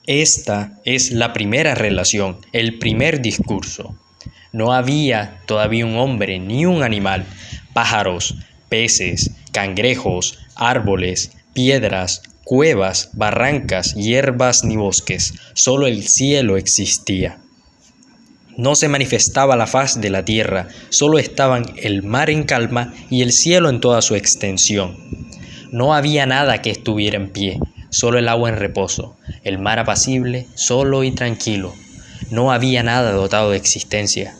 Esta es la primera relación, el primer discurso. No había todavía un hombre ni un animal, pájaros, peces, cangrejos, árboles, piedras, cuevas, barrancas, hierbas ni bosques. Solo el cielo existía. No se manifestaba la faz de la tierra, solo estaban el mar en calma y el cielo en toda su extensión. No había nada que estuviera en pie, solo el agua en reposo, el mar apacible, solo y tranquilo. No había nada dotado de existencia.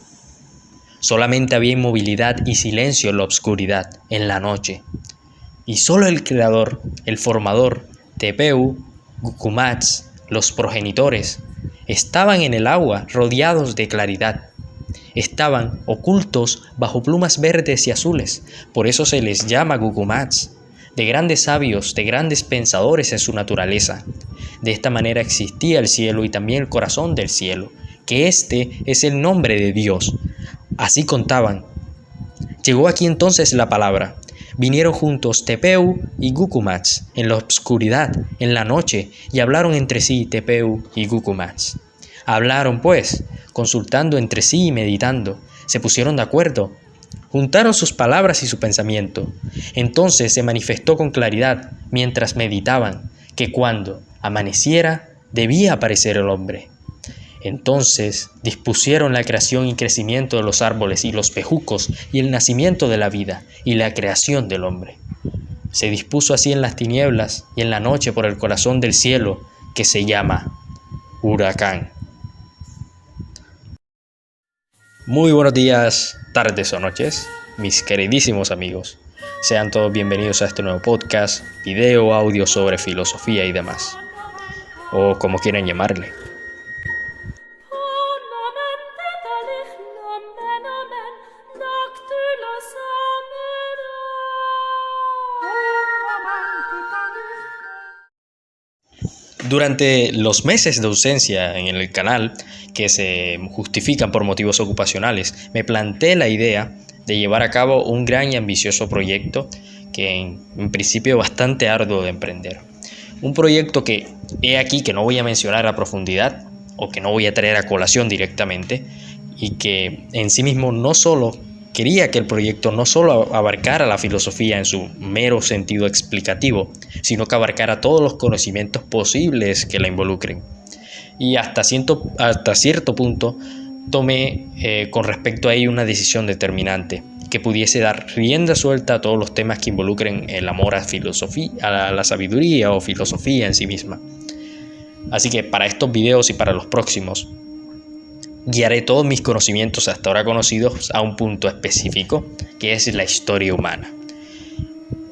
Solamente había inmovilidad y silencio en la oscuridad, en la noche. Y solo el creador, el formador, Tepeu, Gucumatz, los progenitores, estaban en el agua rodeados de claridad. Estaban ocultos bajo plumas verdes y azules, por eso se les llama Gucumatz, de grandes sabios, de grandes pensadores en su naturaleza. De esta manera existía el cielo y también el corazón del cielo, que este es el nombre de Dios. Así contaban. Llegó aquí entonces la palabra. Vinieron juntos Tepeu y Gucumatz en la oscuridad, en la noche, y hablaron entre sí Tepeu y Gucumatz. Hablaron pues, consultando entre sí y meditando, se pusieron de acuerdo, juntaron sus palabras y su pensamiento. Entonces se manifestó con claridad, mientras meditaban, que cuando amaneciera debía aparecer el hombre. Entonces dispusieron la creación y crecimiento de los árboles y los bejucos y el nacimiento de la vida y la creación del hombre. Se dispuso así en las tinieblas y en la noche por el corazón del cielo, que se llama huracán. Muy buenos días, tardes o noches, mis queridísimos amigos. Sean todos bienvenidos a este nuevo podcast, video, audio sobre filosofía y demás, o como quieran llamarle. Durante los meses de ausencia en el canal, que se justifican por motivos ocupacionales, me planteé la idea de llevar a cabo un gran y ambicioso proyecto que en principio es bastante arduo de emprender. Un proyecto que he aquí que no voy a mencionar a profundidad o que no voy a traer a colación directamente, y que en sí mismo no solo quería que el proyecto no solo abarcara la filosofía en su mero sentido explicativo, sino que abarcara todos los conocimientos posibles que la involucren. Y hasta cierto punto tomé con respecto a ello una decisión determinante, que pudiese dar rienda suelta a todos los temas que involucren el amor a la sabiduría o filosofía en sí misma. Así que para estos videos y para los próximos, guiaré todos mis conocimientos hasta ahora conocidos a un punto específico, que es la historia humana.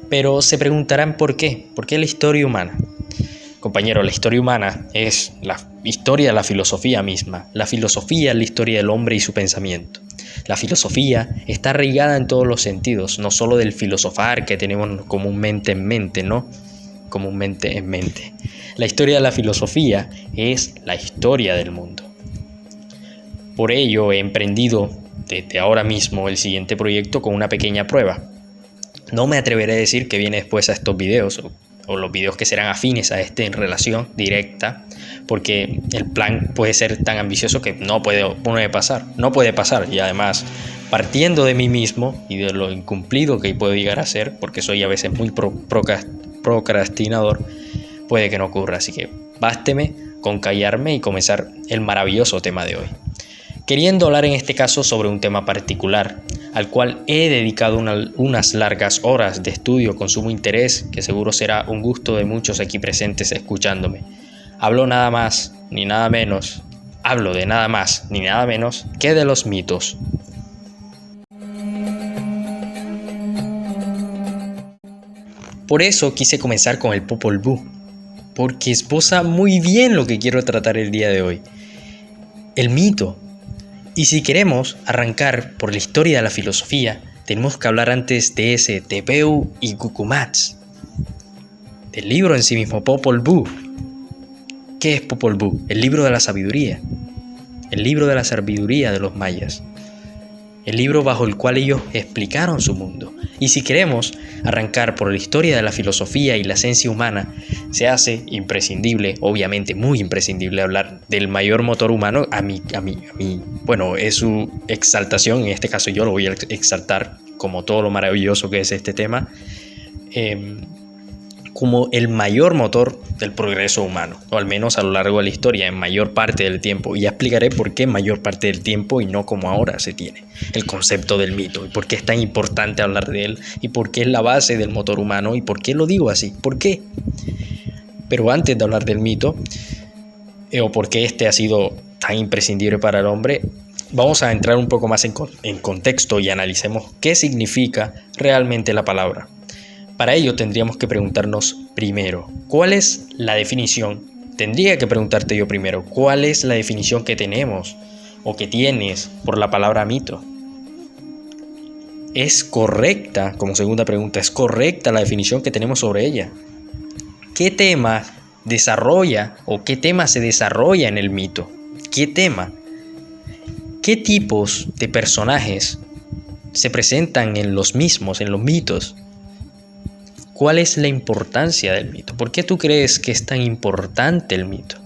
Pero se preguntarán ¿por qué? ¿Por qué la historia humana? Compañero, la historia humana es la historia de la filosofía misma. La filosofía es la historia del hombre y su pensamiento. La filosofía está arraigada en todos los sentidos, no solo del filosofar que tenemos comúnmente en mente, ¿no? Comúnmente en mente. La historia de la filosofía es la historia del mundo. Por ello he emprendido desde ahora mismo el siguiente proyecto con una pequeña prueba. No me atreveré a decir que viene después a estos videos o los videos que serán afines a este en relación directa, porque el plan puede ser tan ambicioso que no puede pasar. Y además, partiendo de mí mismo y de lo incumplido que puedo llegar a ser, porque soy a veces muy procrastinador, puede que no ocurra. Así que básteme con callarme y comenzar el maravilloso tema de hoy. Queriendo hablar en este caso sobre un tema particular, al cual he dedicado unas largas horas de estudio con sumo interés, que seguro será un gusto de muchos aquí presentes escuchándome. Hablo de nada más ni nada menos que de los mitos. Por eso quise comenzar con el Popol Vuh, porque esboza muy bien lo que quiero tratar el día de hoy. El mito. Y si queremos arrancar por la historia de la filosofía, tenemos que hablar antes de ese Tepeu y Gucumatz, del libro en sí mismo, Popol Vuh. ¿Qué es Popol Vuh? El libro de la sabiduría. El libro de la sabiduría de los mayas. El libro bajo el cual ellos explicaron su mundo. Y si queremos arrancar por la historia de la filosofía y la ciencia humana, se hace imprescindible, obviamente muy imprescindible, hablar del mayor motor humano. Bueno, es su exaltación, en este caso yo lo voy a exaltar como todo lo maravilloso que es este tema, como el mayor motor del progreso humano, o al menos a lo largo de la historia, en mayor parte del tiempo. Y ya explicaré por qué mayor parte del tiempo y no como ahora se tiene el concepto del mito, y por qué es tan importante hablar de él, y por qué es la base del motor humano, y por qué lo digo así, por qué. Pero antes de hablar del mito, o por qué este ha sido tan imprescindible para el hombre, vamos a entrar un poco más en contexto y analicemos qué significa realmente la palabra. Para ello tendríamos que preguntarnos primero, ¿cuál es la definición? Tendría que preguntarte yo primero, ¿cuál es la definición que tenemos o que tienes por la palabra mito? ¿Es correcta, como segunda pregunta, es correcta la definición que tenemos sobre ella? ¿Qué tema desarrolla o qué tema se desarrolla en el mito? ¿Qué tema? ¿Qué tipos de personajes se presentan en los mismos, en los mitos? ¿Cuál es la importancia del mito? ¿Por qué tú crees que es tan importante el mito?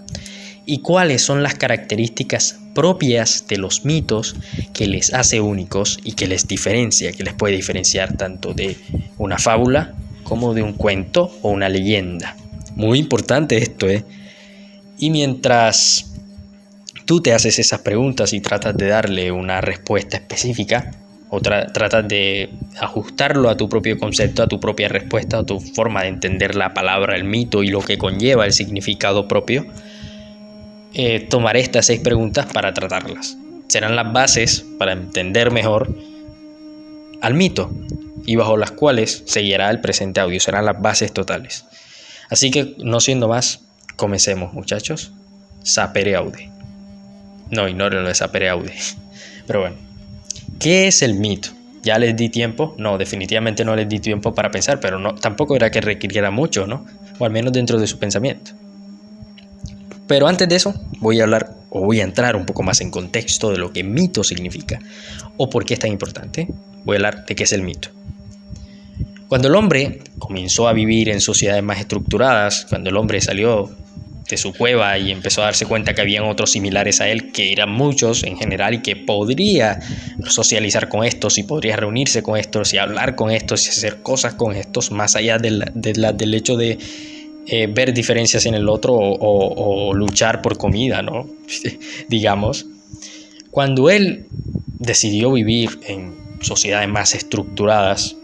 ¿Y cuáles son las características propias de los mitos que les hace únicos y que les diferencia, que les puede diferenciar tanto de una fábula como de un cuento o una leyenda? Muy importante esto, ¿eh? Y mientras tú te haces esas preguntas y tratas de darle una respuesta específica, o tratas de ajustarlo a tu propio concepto, a tu propia respuesta, a tu forma de entender la palabra, el mito y lo que conlleva el significado propio, tomaré estas 6 preguntas para tratarlas. Serán las bases para entender mejor al mito y bajo las cuales se guiará el presente audio. Serán las bases totales. Así que, no siendo más, comencemos, muchachos. Sapere aude. No, ignórenlo de sapere aude. Pero bueno. ¿Qué es el mito? ¿Ya les di tiempo? No, definitivamente no les di tiempo para pensar, pero no, tampoco era que requiriera mucho, ¿no? O al menos dentro de su pensamiento. Pero antes de eso, voy a entrar un poco más en contexto de lo que mito significa o por qué es tan importante. Voy a hablar de qué es el mito. Cuando el hombre comenzó a vivir en sociedades más estructuradas, cuando el hombre salió de su cueva y empezó a darse cuenta que habían otros similares a él, que eran muchos en general, y que podría socializar con estos y podría reunirse con estos y hablar con estos y hacer cosas con estos, más allá del hecho de ver diferencias en el otro o luchar por comida, ¿no? Digamos. Cuando él decidió vivir en sociedades más estructuradas,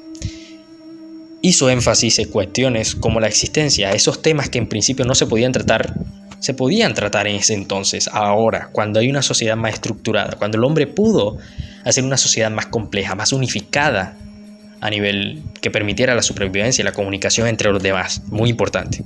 hizo énfasis en cuestiones como la existencia, esos temas que en principio no se podían tratar en ese entonces. Ahora, cuando hay una sociedad más estructurada, cuando el hombre pudo hacer una sociedad más compleja, más unificada, a nivel que permitiera la supervivencia y la comunicación entre los demás, muy importante.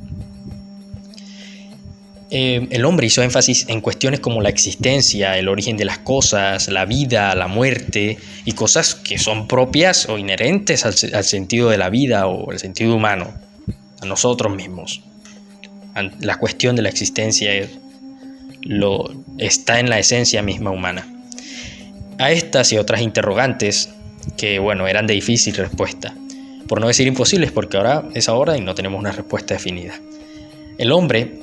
El hombre hizo énfasis en cuestiones como la existencia, el origen de las cosas, la vida, la muerte y cosas que son propias o inherentes al sentido de la vida o al sentido humano, a nosotros mismos. La cuestión de la existencia está en la esencia misma humana. A estas y otras interrogantes que, bueno, eran de difícil respuesta, por no decir imposibles, porque ahora es ahora y no tenemos una respuesta definida. El hombre,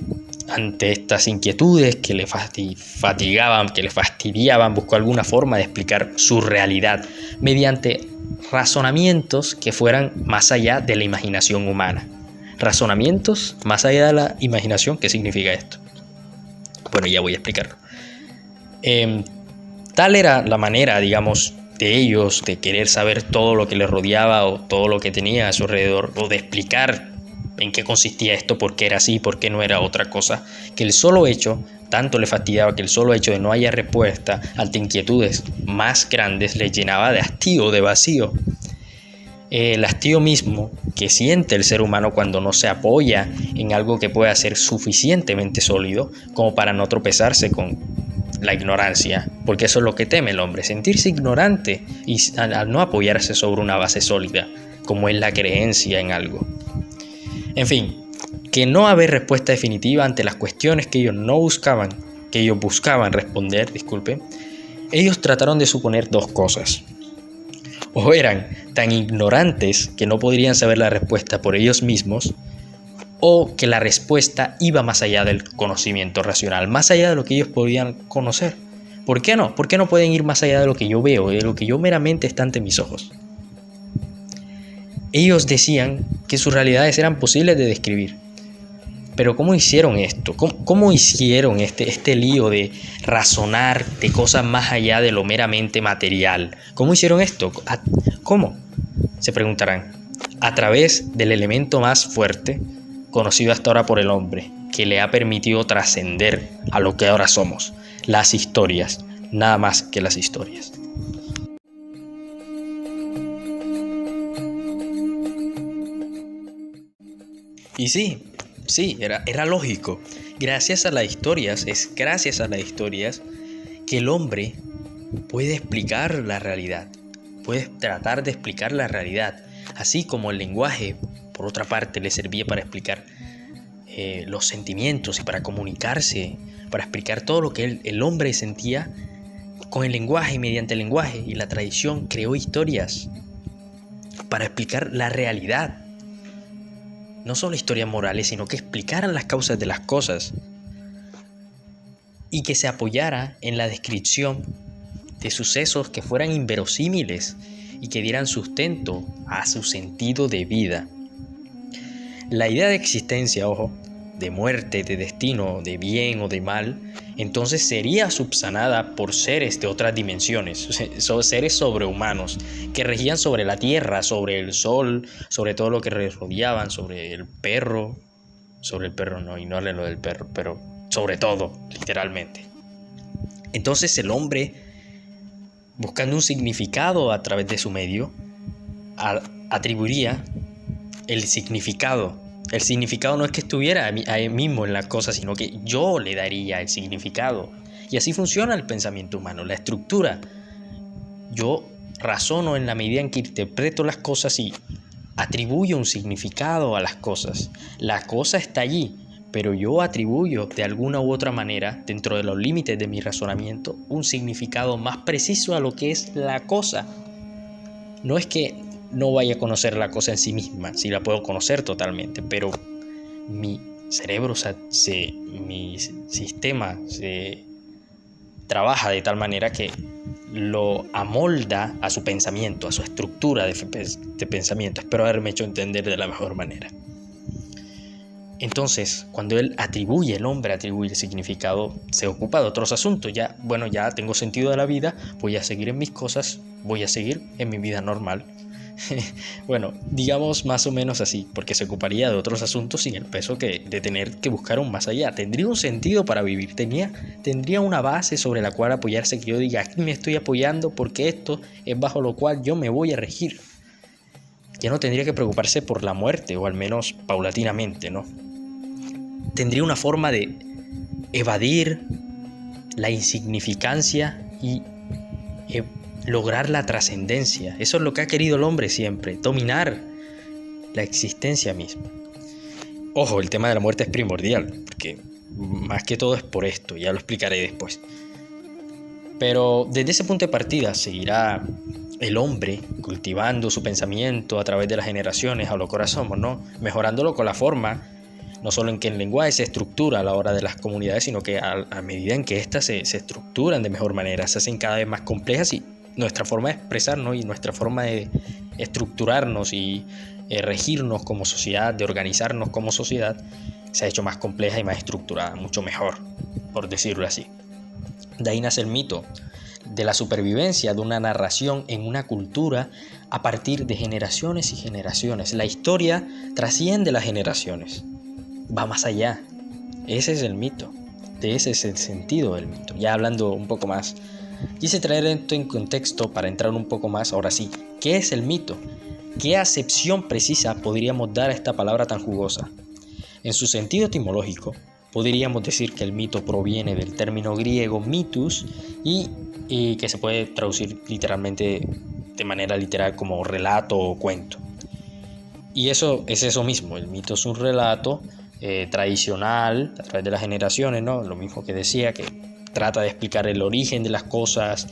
ante estas inquietudes que le fatigaban, que le fastidiaban, buscó alguna forma de explicar su realidad mediante razonamientos que fueran más allá de la imaginación humana. Razonamientos más allá de la imaginación, ¿qué significa esto? Bueno, ya voy a explicarlo. Tal era la manera, digamos, de ellos de querer saber todo lo que les rodeaba o todo lo que tenía a su alrededor, o de explicar en qué consistía esto, por qué era así, por qué no era otra cosa, que el solo hecho, tanto le fastidiaba que el solo hecho de no hallar respuesta ante inquietudes más grandes le llenaba de hastío, de vacío. El hastío mismo que siente el ser humano cuando no se apoya en algo que pueda ser suficientemente sólido como para no tropezarse con la ignorancia, porque eso es lo que teme el hombre, sentirse ignorante y al no apoyarse sobre una base sólida, como es la creencia en algo. En fin, que no haber respuesta definitiva ante las cuestiones que ellos buscaban responder, ellos trataron de suponer 2 cosas. o eran tan ignorantes que no podrían saber la respuesta por ellos mismos, o que la respuesta iba más allá del conocimiento racional, más allá de lo que ellos podían conocer. ¿Por qué no? ¿Por qué no pueden ir más allá de lo que yo veo, de lo que yo meramente está ante mis ojos? Ellos decían que sus realidades eran posibles de describir. Pero ¿cómo hicieron esto? ¿Cómo hicieron este lío de razonar de cosas más allá de lo meramente material? ¿Cómo hicieron esto? ¿Cómo? Se preguntarán. A través del elemento más fuerte conocido hasta ahora por el hombre, que le ha permitido trascender a lo que ahora somos, las historias, nada más que las historias. Y sí, era lógico. Gracias a las historias, es gracias a las historias que el hombre puede explicar la realidad, puede tratar de explicar la realidad, así como el lenguaje, por otra parte, le servía para explicar los sentimientos y para comunicarse, para explicar todo lo que el hombre sentía con el lenguaje y mediante el lenguaje, y la tradición creó historias para explicar la realidad. No solo historias morales, sino que explicaran las causas de las cosas y que se apoyara en la descripción de sucesos que fueran inverosímiles y que dieran sustento a su sentido de vida. La idea de existencia, ojo, de muerte, de destino, de bien o de mal, entonces sería subsanada por seres de otras dimensiones, son seres sobrehumanos que regían sobre la tierra, sobre el sol, sobre todo lo que rodeaban, sobre el perro no, ignoren lo del perro, pero sobre todo, literalmente. Entonces el hombre, buscando un significado a través de su medio, atribuiría el significado. El significado no es que estuviera ahí mismo en las cosas, sino que yo le daría el significado. Y así funciona el pensamiento humano, la estructura. Yo razono en la medida en que interpreto las cosas y atribuyo un significado a las cosas. La cosa está allí, pero yo atribuyo de alguna u otra manera, dentro de los límites de mi razonamiento, un significado más preciso a lo que es la cosa. No es que no vaya a conocer la cosa en sí misma, sí la puedo conocer totalmente, pero mi cerebro, mi sistema se trabaja de tal manera que lo amolda a su pensamiento, a su estructura de pensamiento. Espero haberme hecho entender de la mejor manera. Entonces, cuando el hombre atribuye el significado, se ocupa de otros asuntos. Ya tengo sentido de la vida, voy a seguir en mis cosas, voy a seguir en mi vida normal. Bueno, digamos más o menos así, porque se ocuparía de otros asuntos sin el peso de tener que buscar un más allá. Tendría un sentido para vivir, tendría una base sobre la cual apoyarse, que yo diga, aquí me estoy apoyando porque esto es bajo lo cual yo me voy a regir. Ya no tendría que preocuparse por la muerte, o al menos paulatinamente, ¿no? Tendría una forma de evadir la insignificancia y lograr la trascendencia. Eso es lo que ha querido el hombre siempre, dominar la existencia misma. Ojo, el tema de la muerte es primordial, porque más que todo es por esto, ya lo explicaré después. Pero desde ese punto de partida seguirá el hombre cultivando su pensamiento a través de las generaciones a lo que ahora somos, ¿no? Mejorándolo con la forma, no solo en que el lenguaje se estructura a la hora de las comunidades, sino que a medida en que éstas se estructuran de mejor manera, se hacen cada vez más complejas, y nuestra forma de expresarnos y nuestra forma de estructurarnos y regirnos como sociedad, de organizarnos como sociedad, se ha hecho más compleja y más estructurada, mucho mejor, por decirlo así. De ahí nace el mito de la supervivencia de una narración en una cultura a partir de generaciones y generaciones. La historia trasciende las generaciones, va más allá. Ese es el mito, ese es el sentido del mito. Ya hablando un poco más, quise traer esto en contexto para entrar un poco más. Ahora sí, ¿qué es el mito? ¿Qué acepción precisa podríamos dar a esta palabra tan jugosa? En su sentido etimológico, podríamos decir que el mito proviene del término griego mitos y que se puede traducir literalmente, de manera literal, como relato o cuento. Y eso es eso mismo, el mito es un relato tradicional a través de las generaciones, ¿no? Lo mismo que decía, que trata de explicar el origen de las cosas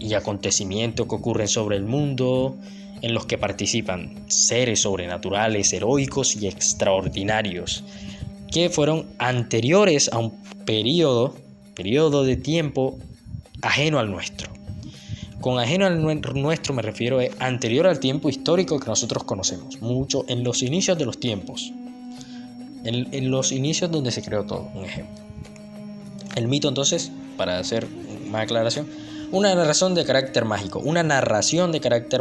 y acontecimientos que ocurren sobre el mundo, en los que participan seres sobrenaturales, heroicos y extraordinarios, que fueron anteriores a un periodo de tiempo ajeno al nuestro. Con ajeno al nuestro me refiero a anterior al tiempo histórico que nosotros conocemos, mucho en los inicios de los tiempos, en los inicios donde se creó todo. Un ejemplo. El mito, entonces, para hacer más aclaración, una narración de carácter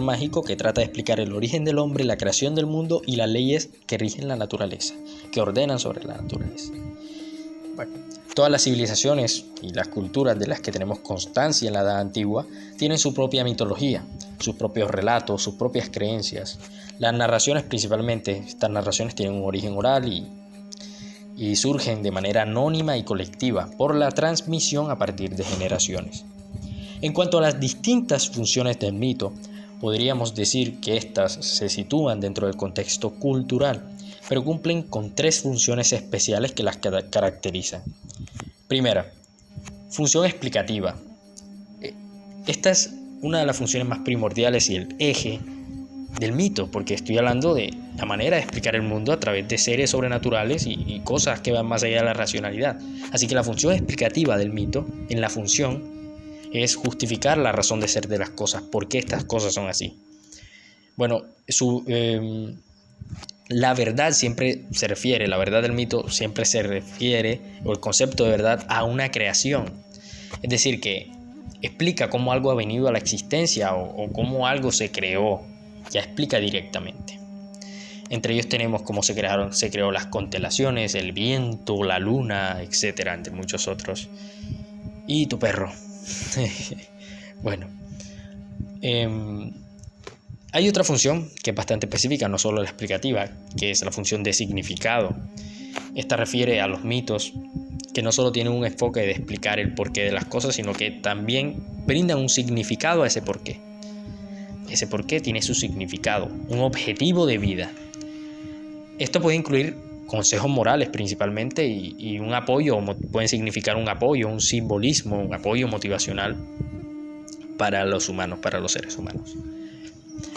mágico que trata de explicar el origen del hombre, la creación del mundo y las leyes que rigen la naturaleza, que ordenan sobre la naturaleza. Bueno, todas las civilizaciones y las culturas de las que tenemos constancia en la Edad Antigua tienen su propia mitología, sus propios relatos, sus propias creencias. Las narraciones, principalmente, estas narraciones tienen un origen oral y surgen de manera anónima y colectiva por la transmisión a partir de generaciones. En cuanto a las distintas funciones del mito, podríamos decir que éstas se sitúan dentro del contexto cultural, pero cumplen con 3 funciones especiales que las caracterizan. Primera, función explicativa. Esta es una de las funciones más primordiales y el eje del mito, porque estoy hablando de la manera de explicar el mundo a través de seres sobrenaturales y cosas que van más allá de la racionalidad. Así que la función explicativa del mito, en la función, es justificar la razón de ser de las cosas, por qué estas cosas son así. Bueno, la verdad siempre se refiere, la verdad del mito siempre se refiere, o el concepto de verdad, a una creación. Es decir, que explica cómo algo ha venido a la existencia o cómo algo se creó, ya explica directamente. Entre ellos tenemos cómo se creó las constelaciones, el viento, la luna, etcétera, entre muchos otros. Y tu perro. Bueno, hay otra función que es bastante específica, no solo la explicativa, que es la función de significado. Esta refiere a los mitos que no solo tienen un enfoque de explicar el porqué de las cosas, sino que también brindan un significado a ese porqué. Ese porqué tiene su significado, un objetivo de vida. Esto puede incluir consejos morales principalmente y un apoyo, pueden significar un apoyo, un simbolismo, un apoyo motivacional para los humanos, para los seres humanos.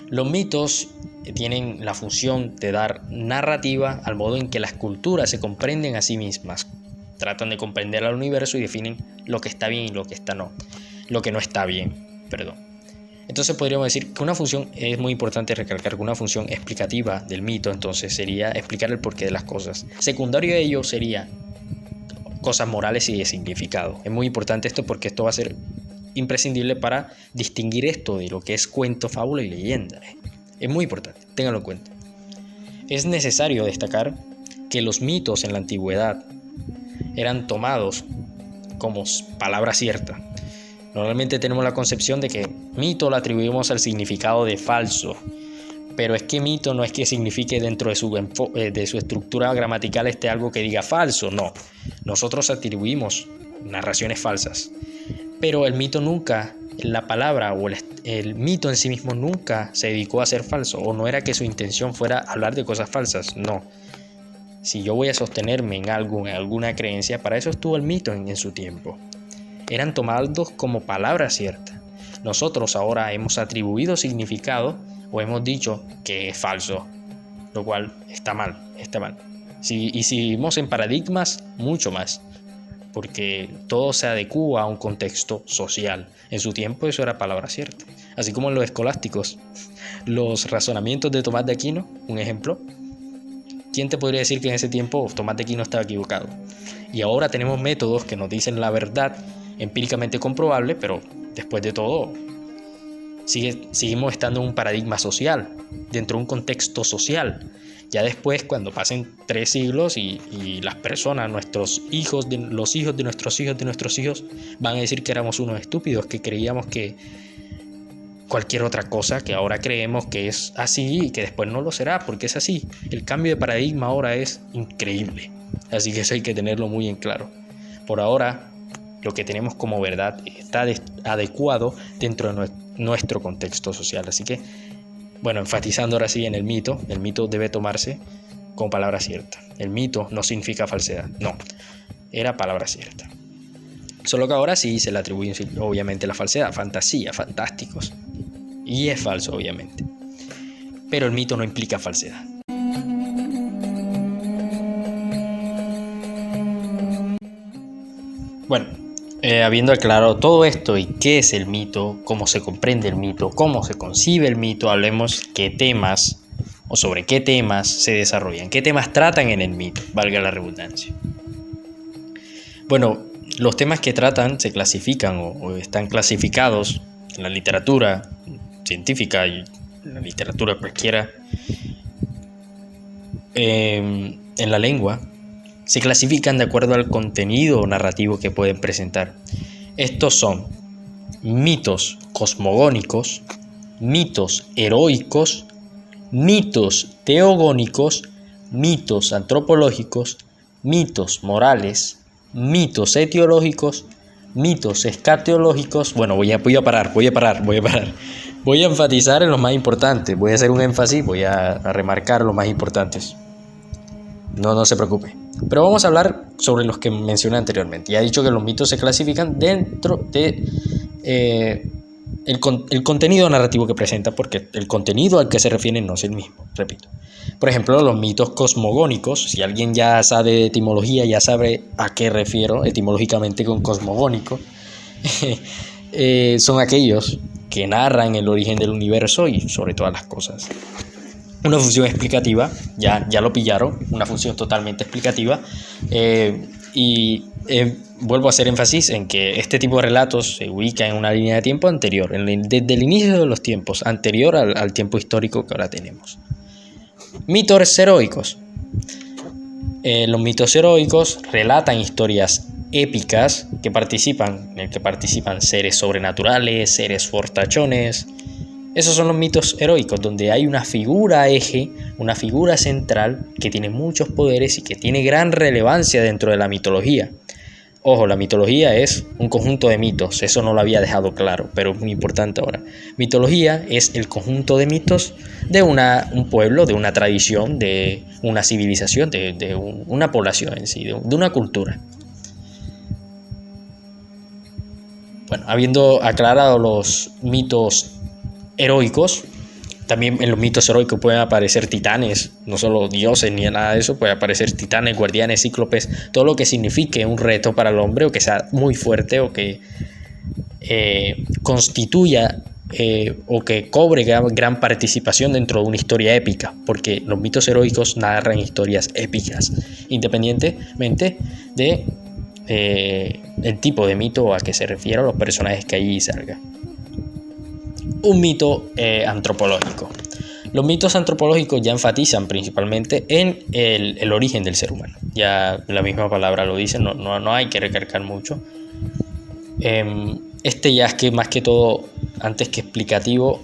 Los mitos tienen la función de dar narrativa al modo en que las culturas se comprenden a sí mismas. Tratan de comprender al universo y definen lo que está bien y lo que no está bien, perdón. Entonces podríamos decir que una función, es muy importante recalcar que una función explicativa del mito entonces sería explicar el porqué de las cosas. Secundario a ello sería cosas morales y de significado. Es muy importante esto porque esto va a ser imprescindible para distinguir esto de lo que es cuento, fábula y leyenda. Es muy importante, ténganlo en cuenta. Es necesario destacar que los mitos en la antigüedad eran tomados como palabra cierta. Normalmente tenemos la concepción de que mito lo atribuimos al significado de falso, pero es que mito no es que signifique dentro de su estructura gramatical algo que diga falso, no. Nosotros atribuimos narraciones falsas, pero el mito nunca, la palabra o el mito en sí mismo nunca se dedicó a ser falso, o no era que su intención fuera hablar de cosas falsas, no. Si yo voy a sostenerme en algo, en alguna creencia, para eso estuvo el mito en su tiempo. Eran tomados como palabra cierta. Nosotros ahora hemos atribuido significado o hemos dicho que es falso, lo cual está mal. Y si vivimos en paradigmas, mucho más, porque todo se adecúa a un contexto social. En su tiempo eso era palabra cierta. Así como en los escolásticos, los razonamientos de Tomás de Aquino, un ejemplo. ¿Quién te podría decir que en ese tiempo Tomás de Aquino estaba equivocado? Y ahora tenemos métodos que nos dicen la verdad empíricamente comprobable, pero después de todo seguimos estando en un paradigma social, dentro de un contexto social. Ya después, cuando pasen 3 siglos y las personas, nuestros hijos, los hijos de nuestros hijos de nuestros hijos, van a decir que éramos unos estúpidos, que creíamos que cualquier otra cosa que ahora creemos que es así y que después no lo será, porque es así. El cambio de paradigma ahora es increíble, así que eso hay que tenerlo muy en claro. Por ahora, lo que tenemos como verdad está adecuado dentro de nuestro contexto social. Así que, bueno, enfatizando ahora sí en el mito debe tomarse como palabra cierta. El mito no significa falsedad, no, era palabra cierta. Solo que ahora sí se le atribuye obviamente la falsedad, fantasía, fantásticos. Y es falso, obviamente. Pero el mito no implica falsedad. Bueno, habiendo aclarado todo esto y qué es el mito, cómo se comprende el mito, cómo se concibe el mito, hablemos qué temas o sobre qué temas se desarrollan, qué temas tratan en el mito, valga la redundancia. Bueno, los temas que tratan se clasifican o están clasificados en la literatura científica y en la literatura cualquiera, en la lengua, se clasifican de acuerdo al contenido narrativo que pueden presentar. Estos son mitos cosmogónicos, mitos heroicos, mitos teogónicos, mitos antropológicos, mitos morales, mitos etiológicos, mitos escatológicos. Bueno, voy a parar. Voy a enfatizar en los más importantes. Voy a hacer un énfasis, voy a remarcar los más importantes. No se preocupe. Pero vamos a hablar sobre los que mencioné anteriormente. Ya he dicho que los mitos se clasifican dentro de el contenido narrativo que presenta, porque el contenido al que se refieren no es el mismo, repito. Por ejemplo, los mitos cosmogónicos, si alguien ya sabe de etimología, ya sabe a qué refiero etimológicamente con cosmogónico, son aquellos que narran el origen del universo y sobre todas las cosas. Una función explicativa, ya lo pillaron, una función totalmente explicativa, vuelvo a hacer énfasis en que este tipo de relatos se ubica en una línea de tiempo anterior, desde el inicio de los tiempos, anterior al tiempo histórico que ahora tenemos. Mitos heroicos. Los mitos heroicos relatan historias épicas en el que participan seres sobrenaturales, seres fortachones. Esos son los mitos heroicos, donde hay una figura eje, una figura central que tiene muchos poderes y que tiene gran relevancia dentro de la mitología. Ojo, la mitología es un conjunto de mitos, eso no lo había dejado claro, pero es muy importante ahora. Mitología es el conjunto de mitos de un pueblo, de una tradición, de una civilización, de una población en sí, de una cultura. Bueno, habiendo aclarado los mitos heroicos, también en los mitos heroicos pueden aparecer titanes, no solo dioses ni nada de eso, puede aparecer titanes, guardianes, cíclopes, todo lo que signifique un reto para el hombre o que sea muy fuerte o que constituya o que cobre gran participación dentro de una historia épica, porque los mitos heroicos narran historias épicas, independientemente de el tipo de mito a que se refiere a los personajes que allí salgan. Un mito antropológico. Los mitos antropológicos ya enfatizan principalmente en el origen del ser humano. Ya la misma palabra lo dice, no hay que recargar mucho. Ya es que más que todo, antes que explicativo,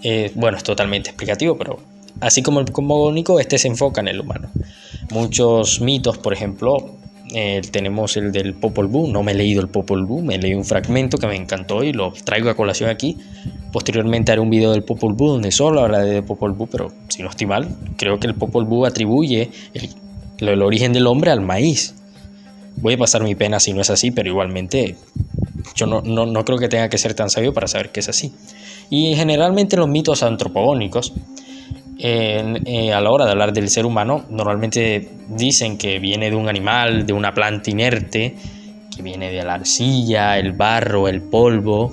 es totalmente explicativo, pero así como el cosmogónico, se enfoca en el humano. Muchos mitos, por ejemplo, tenemos el del Popol Vuh. No me he leído el Popol Vuh, me leí un fragmento que me encantó y lo traigo a colación aquí. Posteriormente haré un video del Popol Vuh donde solo hablaré de Popol Vuh, pero si no estoy mal, creo que el Popol Vuh atribuye el origen del hombre al maíz. Voy a pasar mi pena si no es así, pero igualmente yo no creo que tenga que ser tan sabio para saber que es así. Y generalmente los mitos antropogónicos, a la hora de hablar del ser humano, normalmente dicen que viene de un animal, de una planta inerte, que viene de la arcilla, el barro, el polvo,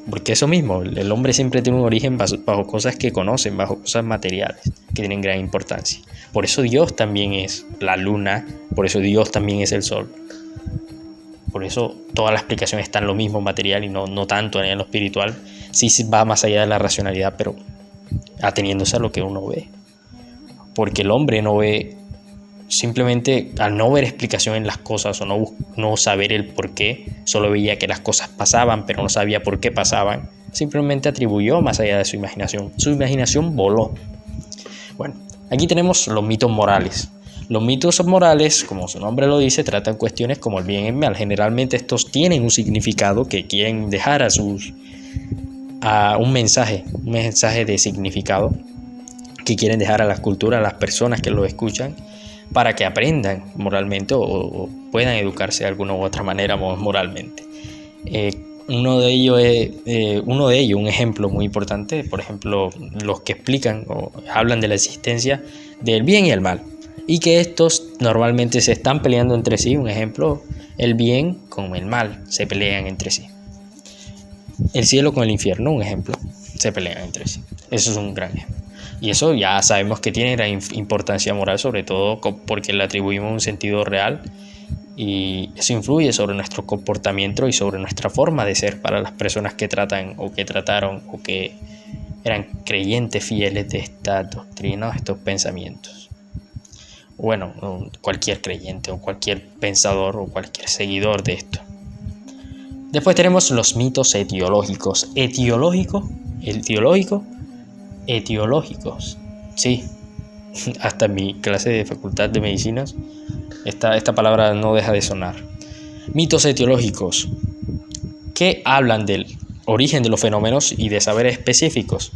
porque eso mismo, el hombre siempre tiene un origen bajo cosas que conocen, bajo cosas materiales que tienen gran importancia. Por eso Dios también es la luna, por eso Dios también es el sol. Por eso toda la explicación está en lo mismo material y no tanto en lo espiritual. Sí va más allá de la racionalidad, pero ateniéndose a lo que uno ve, porque el hombre no ve, simplemente al no ver explicación en las cosas o no saber el por qué, solo veía que las cosas pasaban pero no sabía por qué pasaban, simplemente atribuyó más allá de su imaginación voló. Bueno, aquí tenemos los mitos morales. Los mitos morales, como su nombre lo dice, tratan cuestiones como el bien y el mal. Generalmente estos tienen un significado que quieren dejar a un mensaje de significado que quieren dejar a las culturas, a las personas que lo escuchan, para que aprendan moralmente o puedan educarse de alguna u otra manera moralmente. Uno de ellos, un ejemplo muy importante, por ejemplo, los que explican o hablan de la existencia del bien y el mal, y que estos normalmente se están peleando entre sí. Un ejemplo, el bien con el mal se pelean entre sí. El cielo con el infierno, un ejemplo, se pelean entre sí. Eso es un gran ejemplo. Y eso ya sabemos que tiene gran importancia moral, sobre todo porque le atribuimos un sentido real, y eso influye sobre nuestro comportamiento y sobre nuestra forma de ser para las personas que tratan o que trataron o que eran creyentes fieles de esta doctrina o estos pensamientos. Bueno, cualquier creyente o cualquier pensador o cualquier seguidor de esto. Después tenemos los mitos etiológicos. Etiológicos. Sí, hasta en mi clase de facultad de medicinas esta palabra no deja de sonar. Mitos etiológicos, que hablan del origen de los fenómenos y de saberes específicos.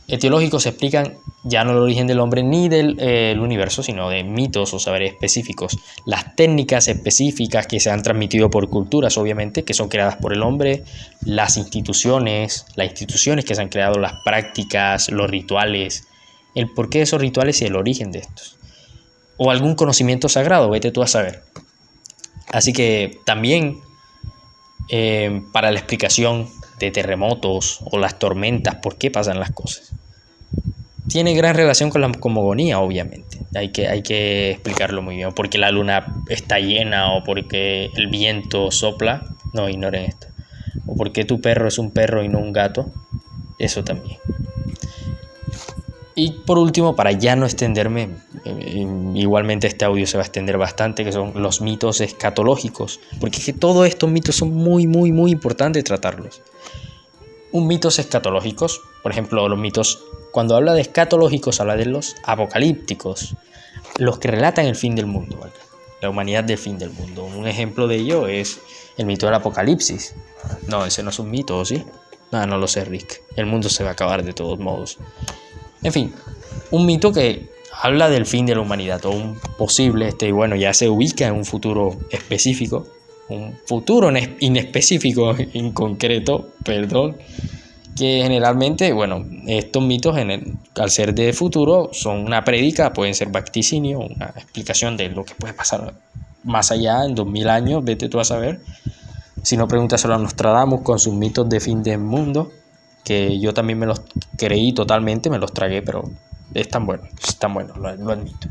Etiológicos explican ya no el origen del hombre ni del universo, sino de mitos o saberes específicos. Las técnicas específicas que se han transmitido por culturas, obviamente, que son creadas por el hombre, las instituciones que se han creado, las prácticas, los rituales, el porqué de esos rituales y el origen de estos. O algún conocimiento sagrado, vete tú a saber. Así que también para la explicación de terremotos o las tormentas, por qué pasan las cosas, tiene gran relación con la cosmogonía, obviamente. Hay que explicarlo muy bien. Porque la luna está llena, o porque el viento sopla. No, ignoren esto. O porque tu perro es un perro y no un gato. Eso también. Y por último, para ya no extenderme, igualmente este audio se va a extender bastante, que son los mitos escatológicos, porque es que todos estos mitos son muy importantes tratarlos. Un mitos escatológicos, por ejemplo, los mitos, cuando habla de escatológicos, habla de los apocalípticos, los que relatan el fin del mundo, ¿vale? La humanidad del fin del mundo. Un ejemplo de ello es el mito del apocalipsis. No, ese no es un mito, ¿o sí? No lo sé, Rick. El mundo se va a acabar de todos modos. En fin, un mito que habla del fin de la humanidad, o un posible, ya se ubica en un futuro específico, un futuro inespecífico, inconcreto, que generalmente, estos mitos al ser de futuro son una prédica, pueden ser vaticinio, una explicación de lo que puede pasar más allá en 2000 años, vete tú a saber. Si no, pregúntaselo a Nostradamus con sus mitos de fin del mundo, que yo también me los creí totalmente, me los tragué, pero están buenos, lo admito.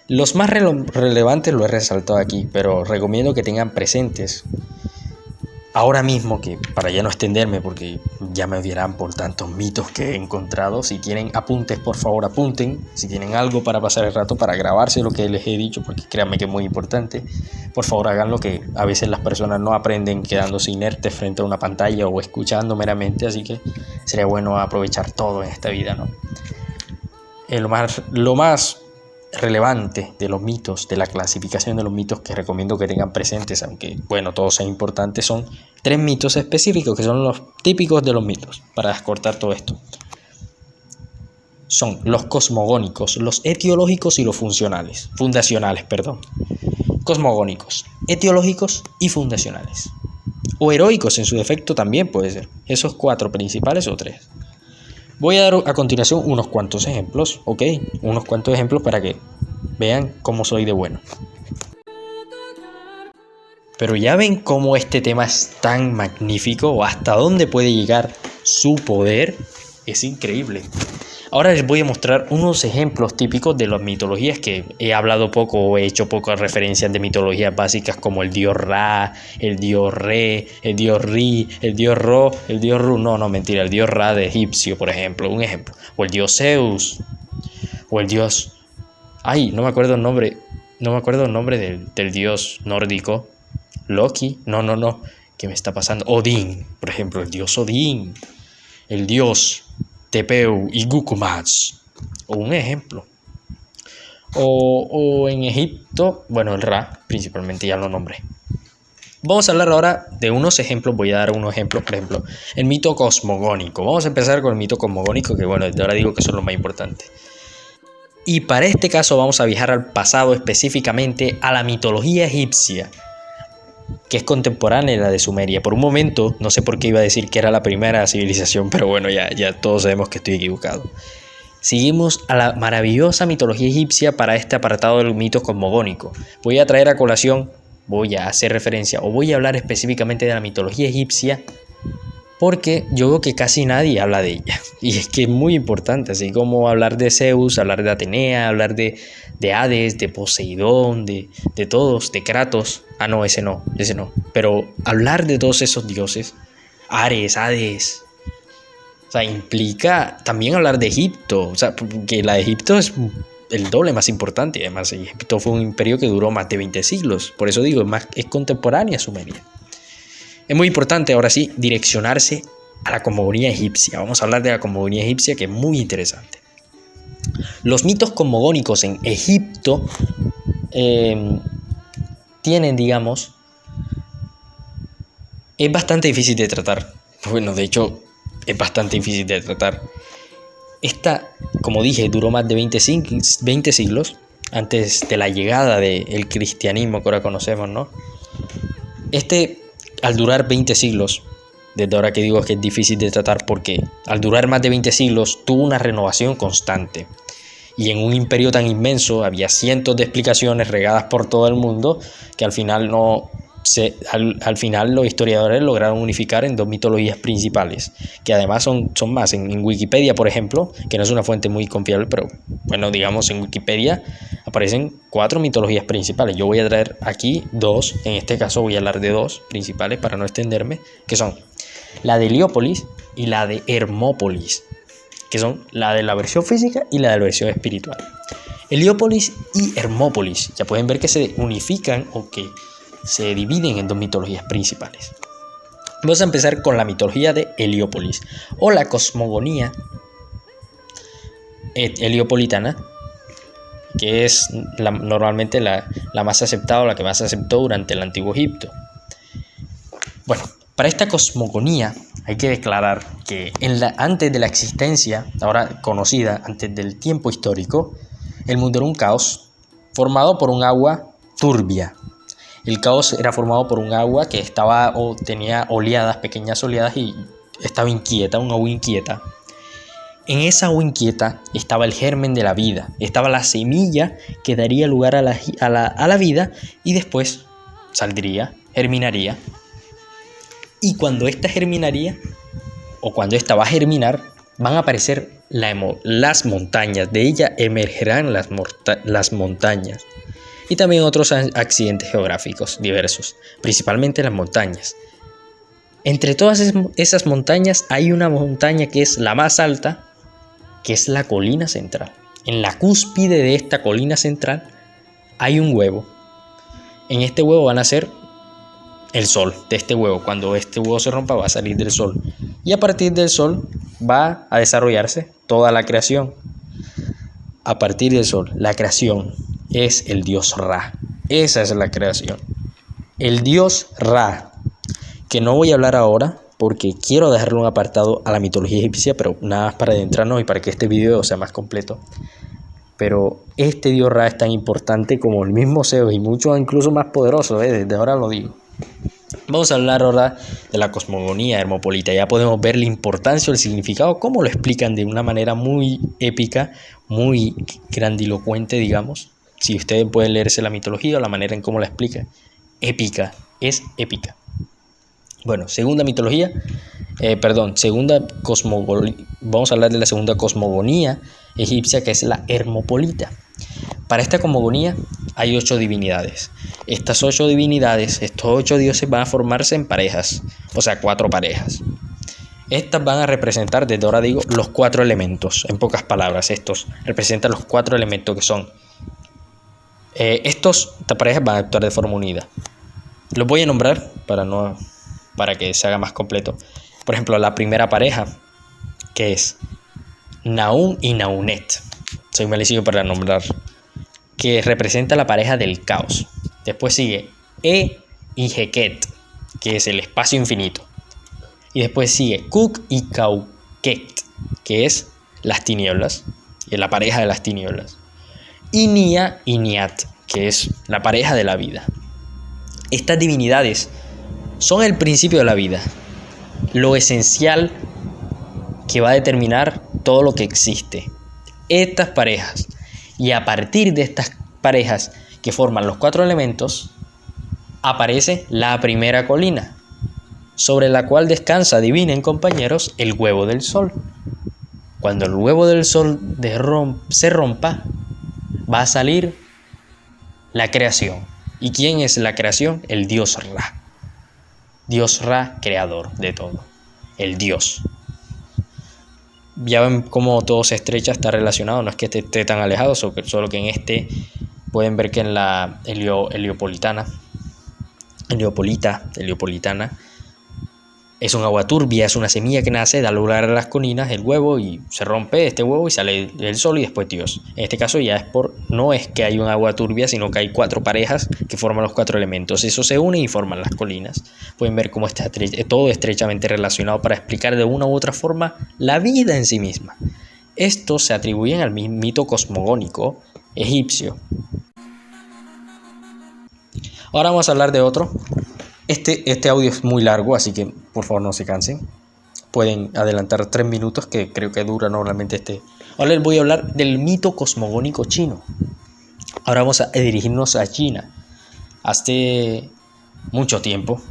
Los más relevantes lo he resaltado aquí, pero recomiendo que tengan presentes ahora mismo, que para ya no extenderme, porque ya me odiarán por tantos mitos que he encontrado. Si tienen apuntes, por favor apunten. Si tienen algo para pasar el rato, para grabarse lo que les he dicho, porque créanme que es muy importante, por favor háganlo, que a veces las personas no aprenden quedándose inertes frente a una pantalla o escuchando meramente, así que sería bueno aprovechar todo en esta vida, ¿no? Lo más relevante de los mitos, de la clasificación de los mitos que recomiendo que tengan presentes, aunque todos sean importantes, son 3 mitos específicos que son los típicos de los mitos, para descortar todo esto. Son los cosmogónicos, los etiológicos y los fundacionales. Cosmogónicos, etiológicos y fundacionales. O heroicos en su defecto también puede ser. Esos 4 principales o 3. Voy a dar a continuación unos cuantos ejemplos, ¿ok? Unos cuantos ejemplos para que vean cómo soy de bueno. Pero ya ven cómo este tema es tan magnífico, o hasta dónde puede llegar su poder. Es increíble. Ahora les voy a mostrar unos ejemplos típicos de las mitologías, que he hablado poco o he hecho pocas referencias de mitologías básicas, como el dios Ra, el dios Re, el dios Ri, el dios Ro, el dios Ru. No, mentira, el dios Ra de egipcio, por ejemplo, un ejemplo. O el dios Zeus, o el dios... no me acuerdo el nombre del dios nórdico. Loki, no, ¿qué me está pasando? Odín, por ejemplo, el dios Odín, el dios Tepeu y Gukumats, o un ejemplo. O en Egipto, el Ra, principalmente, ya lo nombré. Vamos a hablar ahora de unos ejemplos. Voy a dar unos ejemplos, por ejemplo, el mito cosmogónico. Vamos a empezar con el mito cosmogónico, que desde ahora digo que son los más importantes. Y para este caso vamos a viajar al pasado, específicamente a la mitología egipcia, que es contemporánea a la de Sumeria. Por un momento, no sé por qué iba a decir que era la primera civilización, pero bueno, ya todos sabemos que estoy equivocado. Seguimos a la maravillosa mitología egipcia para este apartado del mito cosmogónico. Voy a traer a colación, voy a hacer referencia o voy a hablar específicamente de la mitología egipcia porque yo veo que casi nadie habla de ella. Y es que es muy importante, así como hablar de Zeus, hablar de Atenea, hablar de Hades, de Poseidón, de todos, de Kratos. Ah, no, ese no. Pero hablar de todos esos dioses, Ares, Hades, o sea, implica también hablar de Egipto. O sea, que la de Egipto es el doble más importante. Además, Egipto fue un imperio que duró más de 20 siglos. Por eso digo, es contemporánea a Sumeria. Es muy importante, ahora sí, direccionarse a la cosmogonía egipcia. Vamos a hablar de la cosmogonía egipcia, que es muy interesante. Los mitos cosmogónicos en Egipto tienen, digamos, es bastante difícil de tratar. Bueno, de hecho, es bastante difícil de tratar. Esta, como dije, duró más de 20 siglos antes de la llegada del cristianismo que ahora conocemos, ¿no? Al durar 20 siglos, desde ahora que digo que es difícil de tratar, porque al durar más de 20 siglos tuvo una renovación constante. Y en un imperio tan inmenso había cientos de explicaciones regadas por todo el mundo que al final los historiadores lograron unificar en dos mitologías principales, que además son más. En Wikipedia, por ejemplo, que no es una fuente muy confiable, pero bueno, digamos, en Wikipedia aparecen 4 mitologías principales. Yo voy a traer aquí 2, en este caso voy a hablar de 2 principales para no extenderme, que son la de Heliópolis y la de Hermópolis, que son la de la versión física y la de la versión espiritual. Heliópolis y Hermópolis, ya pueden ver que se unifican o que se dividen en 2 mitologías principales. Vamos a empezar con la mitología de Heliópolis o la cosmogonía heliopolitana, que es normalmente la más aceptada o la que más se aceptó durante el Antiguo Egipto. Bueno, para esta cosmogonía hay que declarar que antes de la existencia, ahora conocida, antes del tiempo histórico, el mundo era un caos formado por un agua turbia. El caos era formado por un agua que tenía oleadas, pequeñas oleadas, y estaba inquieta, un agua inquieta. En esa agua inquieta estaba el germen de la vida, estaba la semilla que daría lugar a la vida y después saldría, germinaría. Y cuando esta germinaría, o cuando esta va a germinar, van a aparecer las montañas, de ella emergerán las montañas. Y también otros accidentes geográficos diversos, principalmente las montañas. Entre todas esas montañas hay una montaña que es la más alta, que es la colina central. En la cúspide de esta colina central hay un huevo. En este huevo van a ser el sol de este huevo. Cuando este huevo se rompa va a salir del sol. Y a partir del sol va a desarrollarse toda la creación. A partir del sol, la creación es el dios Ra. Esa es la creación. El dios Ra, que no voy a hablar ahora porque quiero dejarle un apartado a la mitología egipcia, pero nada más para adentrarnos y para que este video sea más completo. Pero este dios Ra es tan importante como el mismo Zeus y mucho incluso más poderoso, desde ahora lo digo. Vamos a hablar ahora de la cosmogonía hermopolita. Ya podemos ver la importancia o el significado, cómo lo explican de una manera muy épica, muy grandilocuente, digamos. Si ustedes pueden leerse la mitología o la manera en cómo la explican, épica, es épica. Bueno, vamos a hablar de la segunda cosmogonía egipcia, que es la hermopolita. Para esta cosmogonía hay 8 divinidades. Estas 8 divinidades, estos 8 dioses van a formarse en parejas, o sea, 4 parejas. Estas van a representar, desde ahora digo, los 4 elementos. En pocas palabras, estos representan los 4 elementos que son. Estas parejas van a actuar de forma unida. Los voy a nombrar para que se haga más completo. Por ejemplo, la primera pareja, que es Naum y Naunet. Soy malísimo para nombrar. Que representa la pareja del caos. Después sigue E y Heket, que es el espacio infinito. Y después sigue Kuk y Kauket, que es las tinieblas, y la pareja de las tinieblas. y Nia y Niat, que es la pareja de la vida. Estas divinidades son el principio de la vida, lo esencial que va a determinar todo lo que existe. Estas parejas, y a partir de estas parejas que forman los 4 elementos, aparece la primera colina, sobre la cual descansa, adivinen compañeros, el huevo del sol. Cuando el huevo del sol se rompa, va a salir la creación. ¿Y quién es la creación? El dios Ra. Dios Ra, creador de todo. El dios. Ya ven cómo todo se estrecha, está relacionado. No es que esté tan alejado, solo que en este pueden ver que en la heliopolitana es un agua turbia, es una semilla que nace, da lugar a las colinas, el huevo, y se rompe este huevo y sale el sol y después Dios. En este caso ya no es que hay un agua turbia, sino que hay 4 parejas que forman los 4 elementos. Eso se une y forman las colinas. Pueden ver cómo está todo estrechamente relacionado para explicar de una u otra forma la vida en sí misma. Estos se atribuyen al mito cosmogónico egipcio. Ahora vamos a hablar de otro. Este audio es muy largo, así que por favor no se cansen. Pueden adelantar 3 minutos, que creo que dura normalmente este. Ahora les voy a hablar del mito cosmogónico chino. Ahora vamos a dirigirnos a China. Hace mucho tiempo,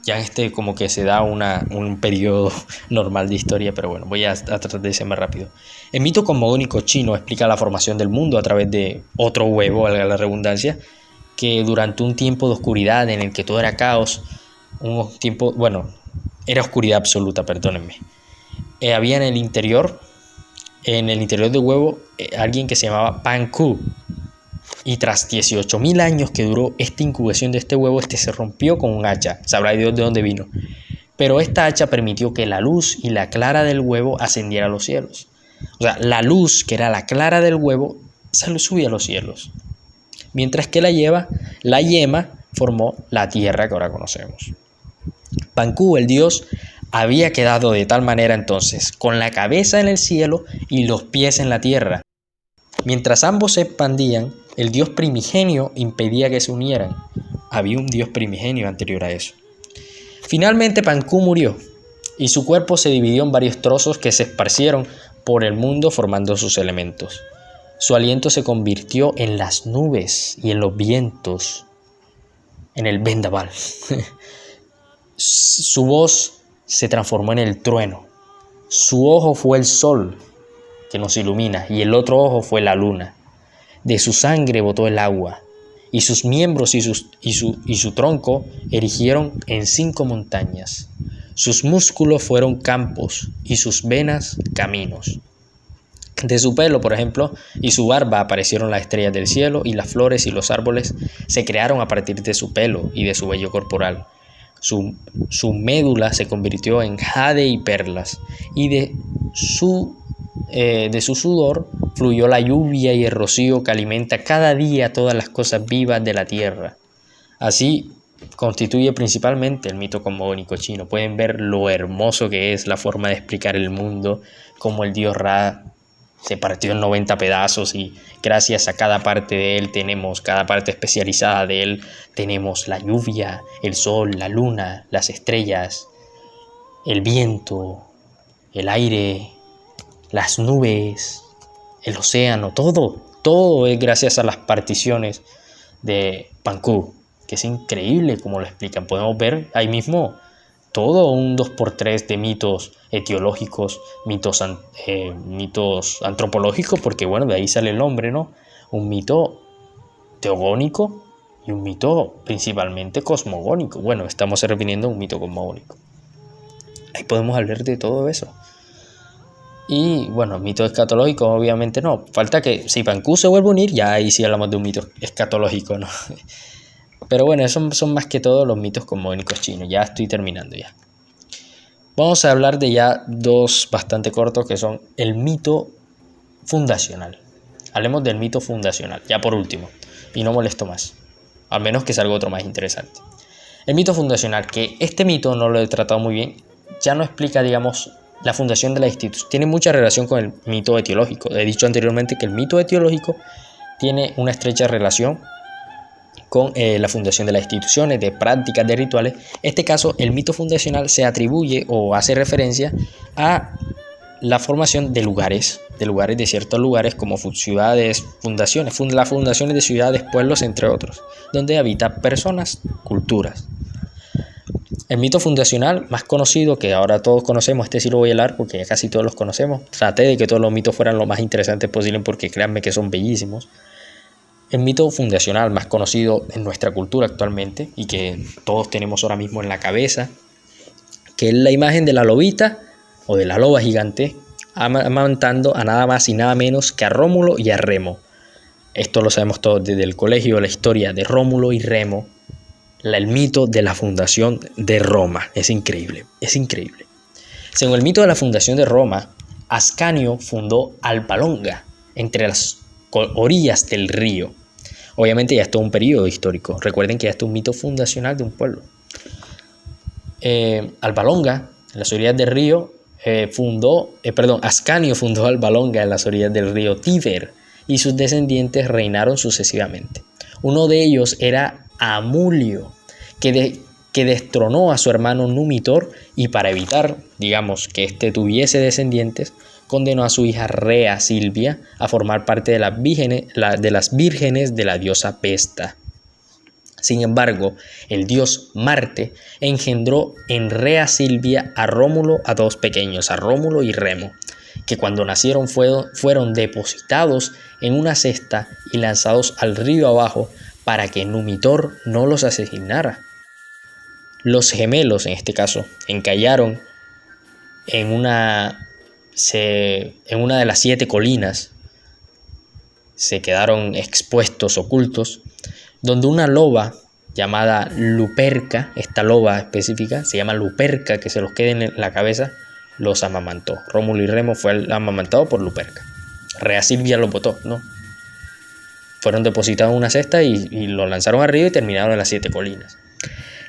ya en como que se da un periodo normal de historia, pero bueno, voy a tratar de ser más rápido. El mito cosmogónico chino explica la formación del mundo a través de otro huevo, valga la redundancia, que durante un tiempo de oscuridad en el que todo era caos, era oscuridad absoluta, perdónenme. Había en el interior del huevo, alguien que se llamaba Pan Ku. Y tras 18.000 años que duró esta incubación de este huevo, se rompió con un hacha. Sabrá Dios de dónde vino. Pero esta hacha permitió que la luz y la clara del huevo ascendiera a los cielos. O sea, la luz, que era la clara del huevo, subía a los cielos. Mientras que la yema formó la tierra que ahora conocemos. Pan Ku, el dios, había quedado de tal manera entonces, con la cabeza en el cielo y los pies en la tierra. Mientras ambos se expandían, el dios primigenio impedía que se unieran. Había un dios primigenio anterior a eso. Finalmente Pan Ku murió y su cuerpo se dividió en varios trozos que se esparcieron por el mundo formando sus elementos. Su aliento se convirtió en las nubes y en los vientos, en el vendaval. Su voz se transformó en el trueno. Su ojo fue el sol que nos ilumina y el otro ojo fue la luna. De su sangre botó el agua y sus miembros y su tronco erigieron en 5 montañas. Sus músculos fueron campos y sus venas caminos. De su pelo, por ejemplo, y su barba aparecieron las estrellas del cielo, y las flores y los árboles se crearon a partir de su pelo y de su vello corporal. Su médula se convirtió en jade y perlas, y de su sudor fluyó la lluvia y el rocío que alimenta cada día todas las cosas vivas de la tierra. Así constituye principalmente el mito cosmogónico chino. Pueden ver lo hermoso que es la forma de explicar el mundo, como el dios Ra se partió en 90 pedazos y gracias a cada parte de él cada parte especializada de él, tenemos la lluvia, el sol, la luna, las estrellas, el viento, el aire, las nubes, el océano, todo es gracias a las particiones de Pan Ku, que es increíble como lo explican. Podemos ver ahí mismo todo un 2x3 de mitos etiológicos, mitos antropológicos, porque bueno, de ahí sale el nombre, ¿no? Un mito teogónico y un mito principalmente cosmogónico. Bueno, estamos refiriendo a un mito cosmogónico. Ahí podemos hablar de todo eso. Y bueno, mito escatológico obviamente no. Falta que si Pan Ku se vuelve a unir, ya ahí sí hablamos de un mito escatológico, ¿no? Pero bueno, esos son más que todo los mitos cosmogónicos chinos. Ya estoy terminando ya. Vamos a hablar de ya 2 bastante cortos, que son el mito fundacional. Hablemos del mito fundacional, ya por último. Y no molesto más. Al menos que salga otro más interesante. El mito fundacional, que este mito no lo he tratado muy bien, ya no explica, digamos, la fundación de la institución. Tiene mucha relación con el mito etiológico. He dicho anteriormente que el mito etiológico tiene una estrecha relación con la fundación de las instituciones, de prácticas, de rituales. En este caso, el mito fundacional se atribuye o hace referencia a la formación de lugares de ciertos lugares como ciudades, fundaciones, las fundaciones de ciudades, pueblos, entre otros, donde habitan personas, culturas. El mito fundacional más conocido, que ahora todos conocemos, este sí lo voy a hablar porque ya casi todos los conocemos. Traté de que todos los mitos fueran lo más interesantes posible porque créanme que son bellísimos. El mito fundacional más conocido en nuestra cultura actualmente y que todos tenemos ahora mismo en la cabeza, que es la imagen de la lobita o de la loba gigante amamantando a nada más y nada menos que a Rómulo y a Remo. Esto lo sabemos todos desde el colegio, la historia de Rómulo y Remo, el mito de la fundación de Roma. Es increíble, es increíble. Según el mito de la fundación de Roma, Ascanio fundó Alba Longa entre las orillas del río. Obviamente ya es todo un periodo histórico. Recuerden que ya es un mito fundacional de un pueblo. Alba Longa, en las orillas del río, Ascanio fundó Alba Longa en las orillas del río Tíber y sus descendientes reinaron sucesivamente. Uno de ellos era Amulio, que destronó a su hermano Numitor y para evitar, digamos, que éste tuviese descendientes, condenó a su hija Rea Silvia a formar parte de las vírgenes de la diosa Vesta. Sin embargo, el dios Marte engendró en Rea Silvia a Rómulo, a dos pequeños, a Rómulo y Remo, que cuando nacieron fueron depositados en una cesta y lanzados al río abajo para que Numitor no los asesinara. Los gemelos, en este caso, encallaron en una de las 7 colinas, se quedaron expuestos, ocultos, donde una loba llamada Luperca, esta loba específica se llama Luperca, que se los quede en la cabeza, los amamantó. Rómulo y Remo fue amamantado por Luperca. Rea Silvia los botó, ¿no? Fueron depositados en una cesta y los lanzaron arriba y terminaron en las 7 colinas.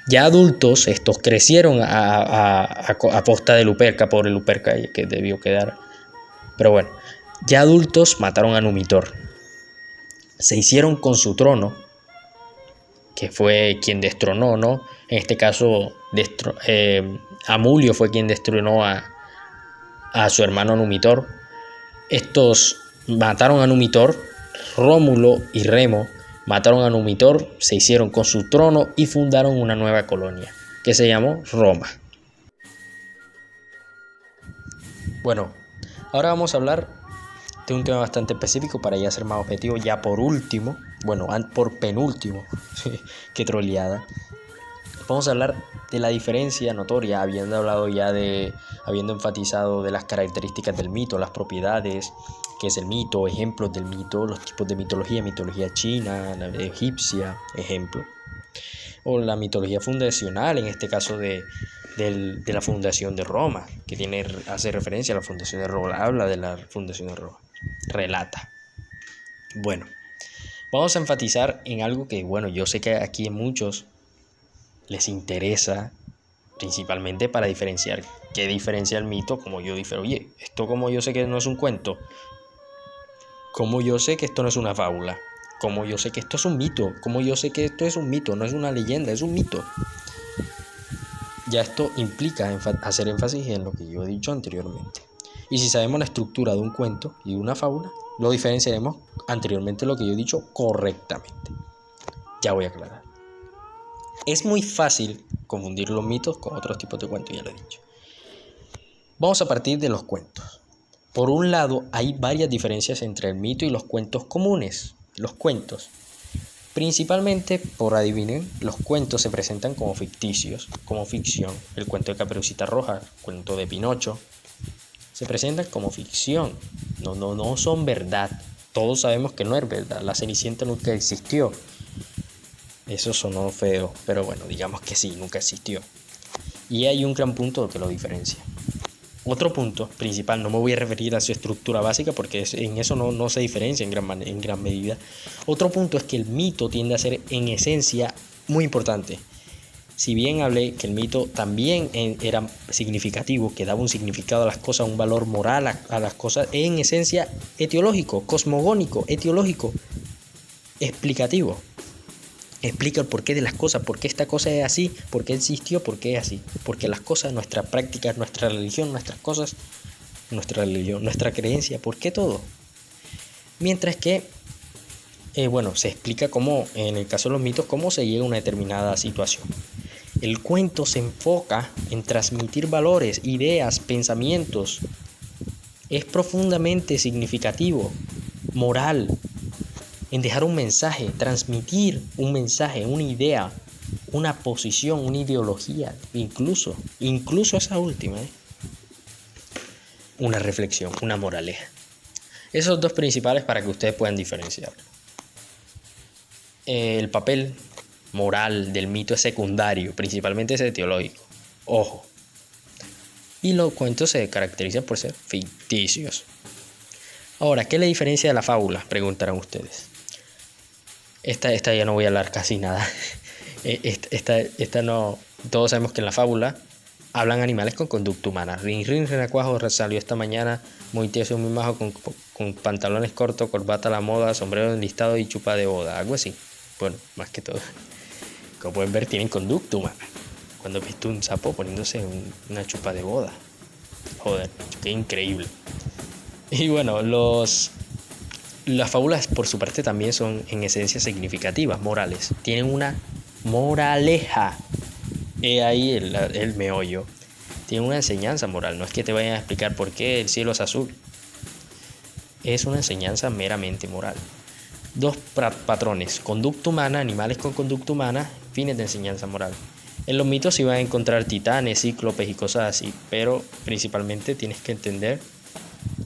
Ya adultos, estos crecieron a posta de Luperca, pobre Luperca que debió quedar. Pero bueno, ya adultos mataron a Numitor. Se hicieron con su trono, que fue quien destronó, ¿no? En este caso, Amulio fue quien destronó a su hermano Numitor. Estos mataron a Numitor, Rómulo y Remo mataron a Numitor, se hicieron con su trono y fundaron una nueva colonia, que se llamó Roma. Bueno, ahora vamos a hablar de un tema bastante específico para ya ser más objetivo, ya por último, bueno, por penúltimo, qué troleada. Vamos a hablar de la diferencia notoria, habiendo enfatizado de las características del mito, las propiedades, qué es el mito, ejemplos del mito, los tipos de mitología china, la egipcia, ejemplo, o la mitología fundacional, en este caso de la fundación de Roma, que hace referencia a la fundación de Roma, habla de la fundación de Roma, relata. Bueno, vamos a enfatizar en algo que, bueno, yo sé que aquí a muchos les interesa, principalmente para diferenciar qué diferencia el mito, como yo difiero. Oye, esto como yo sé que no es un cuento, como yo sé que esto no es una fábula, como yo sé que esto es un mito, como yo sé que esto es un mito, no es una leyenda, es un mito. Ya esto implica hacer énfasis en lo que yo he dicho anteriormente. Y si sabemos la estructura de un cuento y de una fábula, lo diferenciaremos anteriormente lo que yo he dicho correctamente. Ya voy a aclarar. Es muy fácil confundir los mitos con otros tipos de cuentos, ya lo he dicho. Vamos a partir de los cuentos. Por un lado, hay varias diferencias entre el mito y los cuentos comunes. Los cuentos, principalmente, por adivinen, los cuentos se presentan como ficticios, como ficción. El cuento de Caperucita Roja, el cuento de Pinocho, se presentan como ficción. No son verdad. Todos sabemos que no es verdad. La Cenicienta nunca existió. Eso sonó feo, pero bueno, digamos que sí, nunca existió. Y hay un gran punto que lo diferencia. Otro punto principal, no me voy a referir a su estructura básica porque en eso no se diferencia en gran medida. Otro punto es que el mito tiende a ser en esencia muy importante. Si bien hablé que el mito también era significativo, que daba un significado a las cosas, un valor moral a las cosas, en esencia etiológico, cosmogónico, etiológico. explicativo. Explica el porqué de las cosas, por qué esta cosa es así, por qué existió, por qué es así. Porque las cosas, nuestras prácticas, nuestra religión, nuestras cosas, nuestra religión, nuestra creencia, por qué todo. Mientras que, se explica cómo, en el caso de los mitos, cómo se llega a una determinada situación. El cuento se enfoca en transmitir valores, ideas, pensamientos. Es profundamente significativo, moral, en dejar un mensaje, transmitir un mensaje, una idea, una posición, una ideología, incluso esa última, una reflexión, una moraleja. Esos dos principales para que ustedes puedan diferenciar. El papel moral del mito es secundario, principalmente ese teológico. Ojo. Y los cuentos se caracterizan por ser ficticios. Ahora, ¿qué es la diferencia de la fábula? Preguntarán ustedes. Esta ya no voy a hablar casi nada. Esta no. Todos sabemos que en la fábula hablan animales con conducta humana. Rin, rin, renacuajo salió esta mañana muy tieso, muy majo, con pantalones cortos, corbata a la moda, sombrero enlistado y chupa de boda. Algo así. Bueno, más que todo. Como pueden ver, tienen conducta humana. Cuando he visto un sapo poniéndose una chupa de boda. Joder, qué increíble. Y bueno, las fábulas por su parte también son en esencia significativas, morales. Tienen una moraleja. He ahí el meollo. Tienen una enseñanza moral. No es que te vayan a explicar por qué el cielo es azul. Es una enseñanza meramente moral. Dos patrones: conducta humana, animales con conducta humana, fines de enseñanza moral. En los mitos se van a encontrar titanes, cíclopes y cosas así, pero principalmente tienes que entender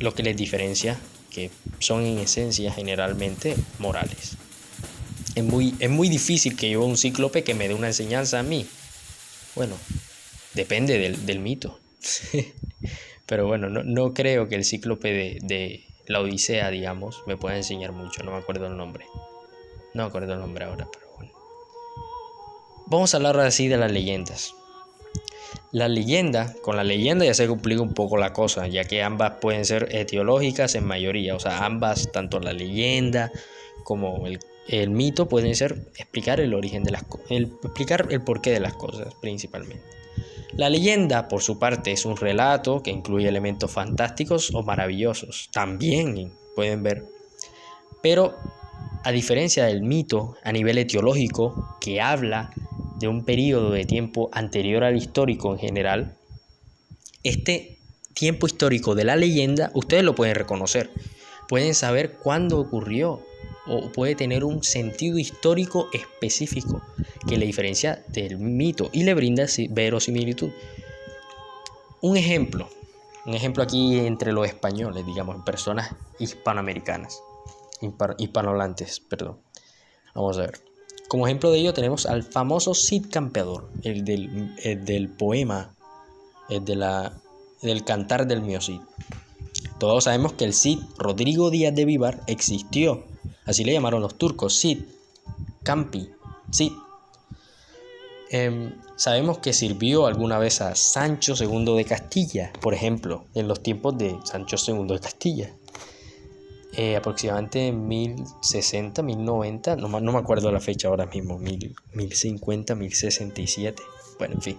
lo que les diferencia, que son en esencia generalmente morales. Es muy difícil que yo un cíclope que me dé una enseñanza a mí. Bueno, depende del mito. Pero bueno, no creo que el cíclope de la Odisea, digamos, me pueda enseñar mucho. No me acuerdo el nombre. No me acuerdo el nombre ahora, pero bueno. Vamos a hablar así de las leyendas. Con la leyenda ya se complica un poco la cosa, ya que ambas pueden ser etiológicas en mayoría. O sea, ambas, tanto la leyenda como el mito, pueden ser explicar el origen de las cosas, explicar el porqué de las cosas principalmente. La leyenda, por su parte, es un relato que incluye elementos fantásticos o maravillosos. También pueden ver. Pero, a diferencia del mito, a nivel etiológico, que habla de un periodo de tiempo anterior al histórico en general, este tiempo histórico de la leyenda, ustedes lo pueden reconocer. Pueden saber cuándo ocurrió, o puede tener un sentido histórico específico que le diferencia del mito y le brinda verosimilitud. Un ejemplo aquí entre los españoles, digamos, personas hispanoamericanas, hispanohablantes, perdón. Vamos a ver. Como ejemplo de ello tenemos al famoso Cid Campeador, el del poema, del cantar del mío Cid. Todos sabemos que el Cid Rodrigo Díaz de Vivar existió. Así le llamaron los turcos, Cid, Campi, Cid. Sabemos que sirvió alguna vez a Sancho II de Castilla, por ejemplo, en los tiempos de Sancho II de Castilla. Aproximadamente 1060, 1090, no me acuerdo la fecha ahora mismo, 1050, 1067. Bueno, en fin.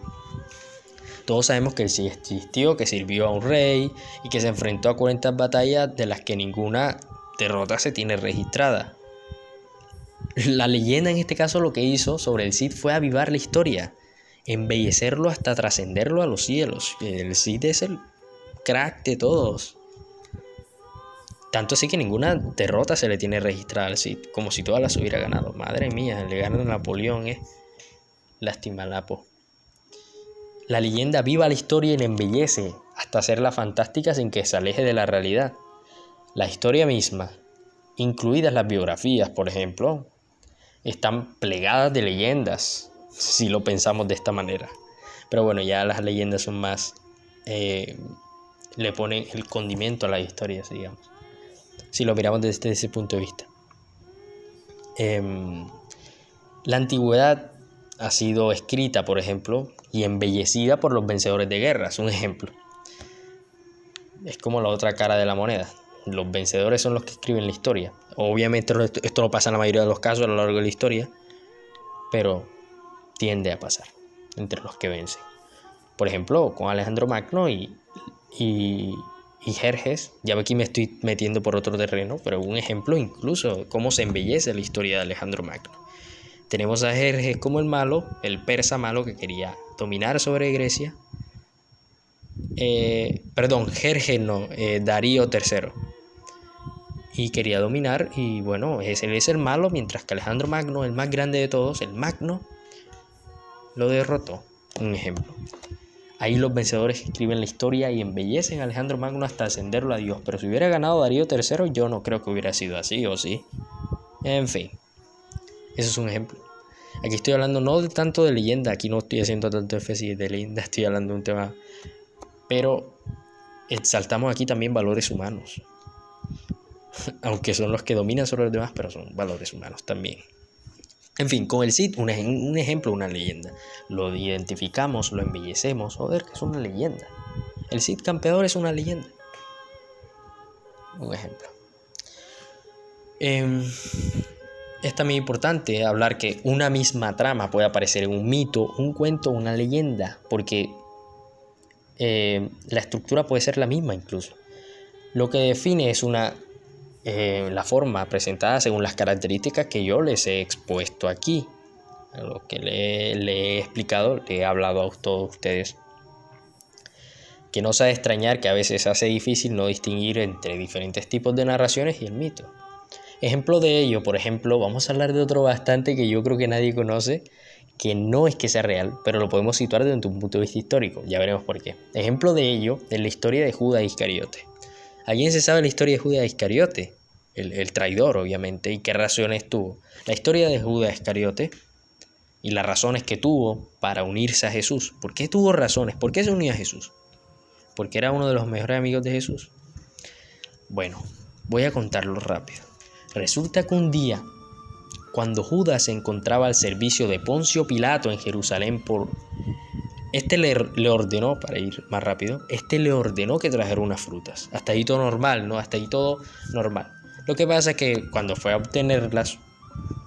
Todos sabemos que él sí existió, que sirvió a un rey y que se enfrentó a 40 batallas de las que ninguna derrota se tiene registrada. La leyenda en este caso lo que hizo sobre el Cid fue avivar la historia, embellecerlo hasta trascenderlo a los cielos. El Cid es el crack de todos. Tanto así que ninguna derrota se le tiene registrada al Cid, como si todas las hubiera ganado. Madre mía, le ganan a Napoleón, lástima Napo. La leyenda viva la historia y la embellece hasta hacerla fantástica sin que se aleje de la realidad. La historia misma, incluidas las biografías, por ejemplo, están plegadas de leyendas, si lo pensamos de esta manera. Pero bueno, ya las leyendas son más... le ponen el condimento a las historias, digamos, si lo miramos desde ese punto de vista. La antigüedad ha sido escrita, por ejemplo, y embellecida por los vencedores de guerras. Un ejemplo. Es como la otra cara de la moneda. los vencedores son los que escriben la historia. Obviamente esto no pasa en la mayoría de los casos a lo largo de la historia, pero tiende a pasar entre los que vencen. Por ejemplo, con Alejandro Magno y Jerjes. Ya aquí me estoy metiendo por otro terreno, pero un ejemplo incluso de cómo se embellece la historia de Alejandro Magno. Tenemos a Jerjes como el malo, el persa malo que quería dominar sobre Grecia. Jerjes no, Darío III. Y quería dominar, y bueno, él es el malo, mientras que Alejandro Magno, el más grande de todos, el Magno, lo derrotó. Un ejemplo. Ahí los vencedores escriben la historia y embellecen a Alejandro Magno hasta ascenderlo a Dios. Pero si hubiera ganado Darío III, yo no creo que hubiera sido así, ¿o sí? En fin, eso es un ejemplo. Aquí estoy hablando no tanto de leyenda, aquí no estoy haciendo tanto énfasis de leyenda, estoy hablando de un tema. Pero exaltamos aquí también valores humanos. Aunque son los que dominan sobre los demás, pero son valores humanos también. En fin, con el Cid, un ejemplo, una leyenda. Lo identificamos, lo embellecemos. Joder, que es una leyenda. El Cid campeador es una leyenda. Un ejemplo. Es también importante hablar que una misma trama puede aparecer en un mito, un cuento, una leyenda, porque la estructura puede ser la misma incluso. Lo que define es la forma presentada según las características que yo les he expuesto aquí, a lo que le he explicado, le he hablado a todos ustedes. Que no sea de extrañar que a veces hace difícil no distinguir entre diferentes tipos de narraciones y el mito. Ejemplo de ello, por ejemplo, vamos a hablar de otro bastante que yo creo que nadie conoce, que no es que sea real, pero lo podemos situar desde un punto de vista histórico, ya veremos por qué. Ejemplo de ello es la historia de Judas Iscariote. ¿Alguien se sabe la historia de Judas Iscariote? El traidor, obviamente, y qué razones tuvo. La historia de Judas Iscariote y las razones que tuvo para unirse a Jesús. ¿Por qué tuvo razones? ¿Por qué se unió a Jesús? Porque era uno de los mejores amigos de Jesús. Bueno, voy a contarlo rápido. Resulta que un día, cuando Judas se encontraba al servicio de Poncio Pilato en Jerusalén, le ordenó, para ir más rápido, le ordenó que trajera unas frutas. Hasta ahí todo normal, ¿no? Hasta ahí todo normal. Lo que pasa es que cuando fue a obtenerlas,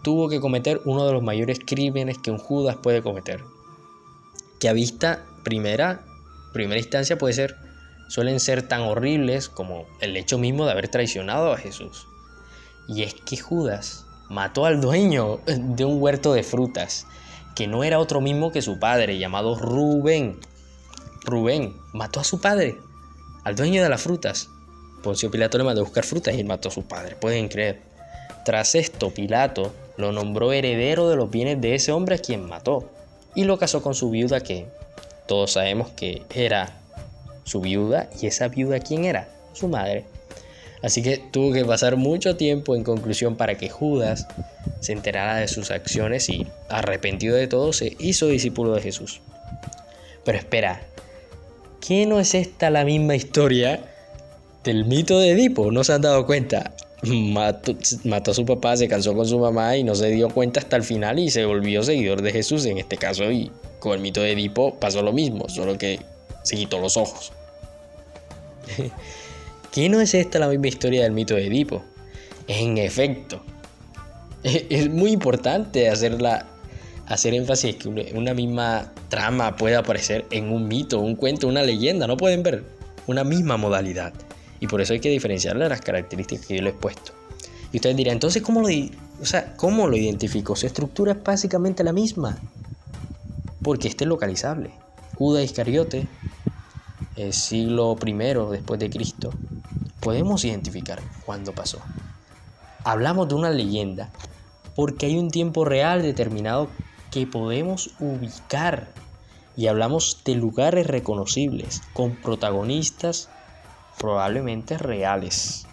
tuvo que cometer uno de los mayores crímenes que un Judas puede cometer. Que a vista primera instancia suelen ser tan horribles como el hecho mismo de haber traicionado a Jesús. Y es que Judas mató al dueño de un huerto de frutas, que no era otro mismo que su padre, llamado Rubén. Rubén mató a su padre, al dueño de las frutas. Poncio Pilato le mandó a buscar frutas y él mató a su padre, pueden creer. Tras esto, Pilato lo nombró heredero de los bienes de ese hombre a quien mató, y lo casó con su viuda, que todos sabemos que era su viuda. ¿Y esa viuda quién era? Su madre. Así que tuvo que pasar mucho tiempo, en conclusión, para que Judas se enterara de sus acciones y, arrepentido de todo, se hizo discípulo de Jesús. Pero espera, ¿qué no es esta la misma historia del mito de Edipo? ¿No se han dado cuenta? Mató a su papá, se casó con su mamá y no se dio cuenta hasta el final y se volvió seguidor de Jesús en este caso. Y con el mito de Edipo pasó lo mismo, solo que se quitó los ojos. ¿Qué no es esta la misma historia del mito de Edipo? En efecto, es muy importante hacer énfasis que una misma trama puede aparecer en un mito, un cuento, una leyenda. No pueden ver una misma modalidad. Y por eso hay que diferenciarle las características que yo le he puesto. Y ustedes dirán, entonces, ¿cómo lo identifico? Su estructura es básicamente la misma. Porque es localizable. Judas Iscariote, el siglo I después de Cristo, podemos identificar cuándo pasó. Hablamos de una leyenda porque hay un tiempo real determinado que podemos ubicar. Y hablamos de lugares reconocibles, con protagonistas probablemente reales,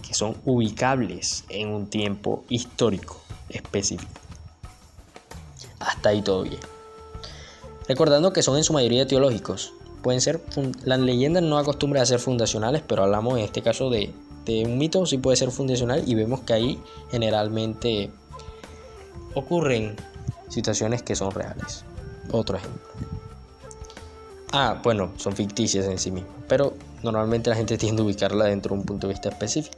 que son ubicables en un tiempo histórico específico. Hasta ahí todo bien. Recordando que son en su mayoría teológicos. Pueden ser, las leyendas no acostumbran a ser fundacionales, pero hablamos en este caso de un mito, sí puede ser fundacional, y vemos que ahí generalmente ocurren situaciones que son reales. Otro ejemplo. Bueno, son ficticias en sí mismas, pero normalmente la gente tiende a ubicarla dentro de un punto de vista específico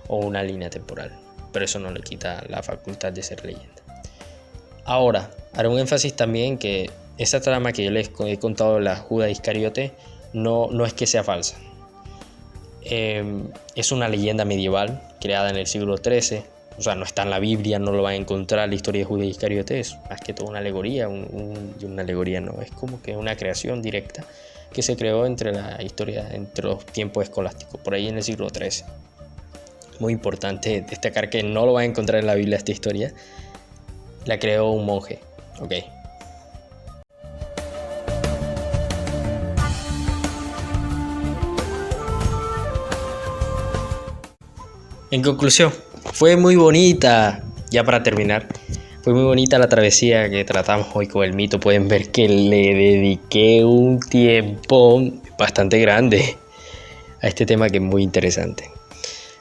o una línea temporal, pero eso no le quita la facultad de ser leyenda. Ahora, haré un énfasis también que esa trama que yo les he contado de la Judas Iscariote no es que sea falsa. Es una leyenda medieval creada en el siglo XIII. O sea, no está en la Biblia, no lo van a encontrar. La historia de Judas Iscariote es más que todo una alegoría. Una alegoría no, es como que una creación directa que se creó entre los tiempos escolásticos, por ahí en el siglo XIII. Muy importante destacar que no lo van a encontrar en la Biblia esta historia. La creó un monje. Ok. En conclusión, fue muy bonita, ya para terminar, fue muy bonita la travesía que tratamos hoy con el mito. Pueden ver que le dediqué un tiempo bastante grande a este tema que es muy interesante.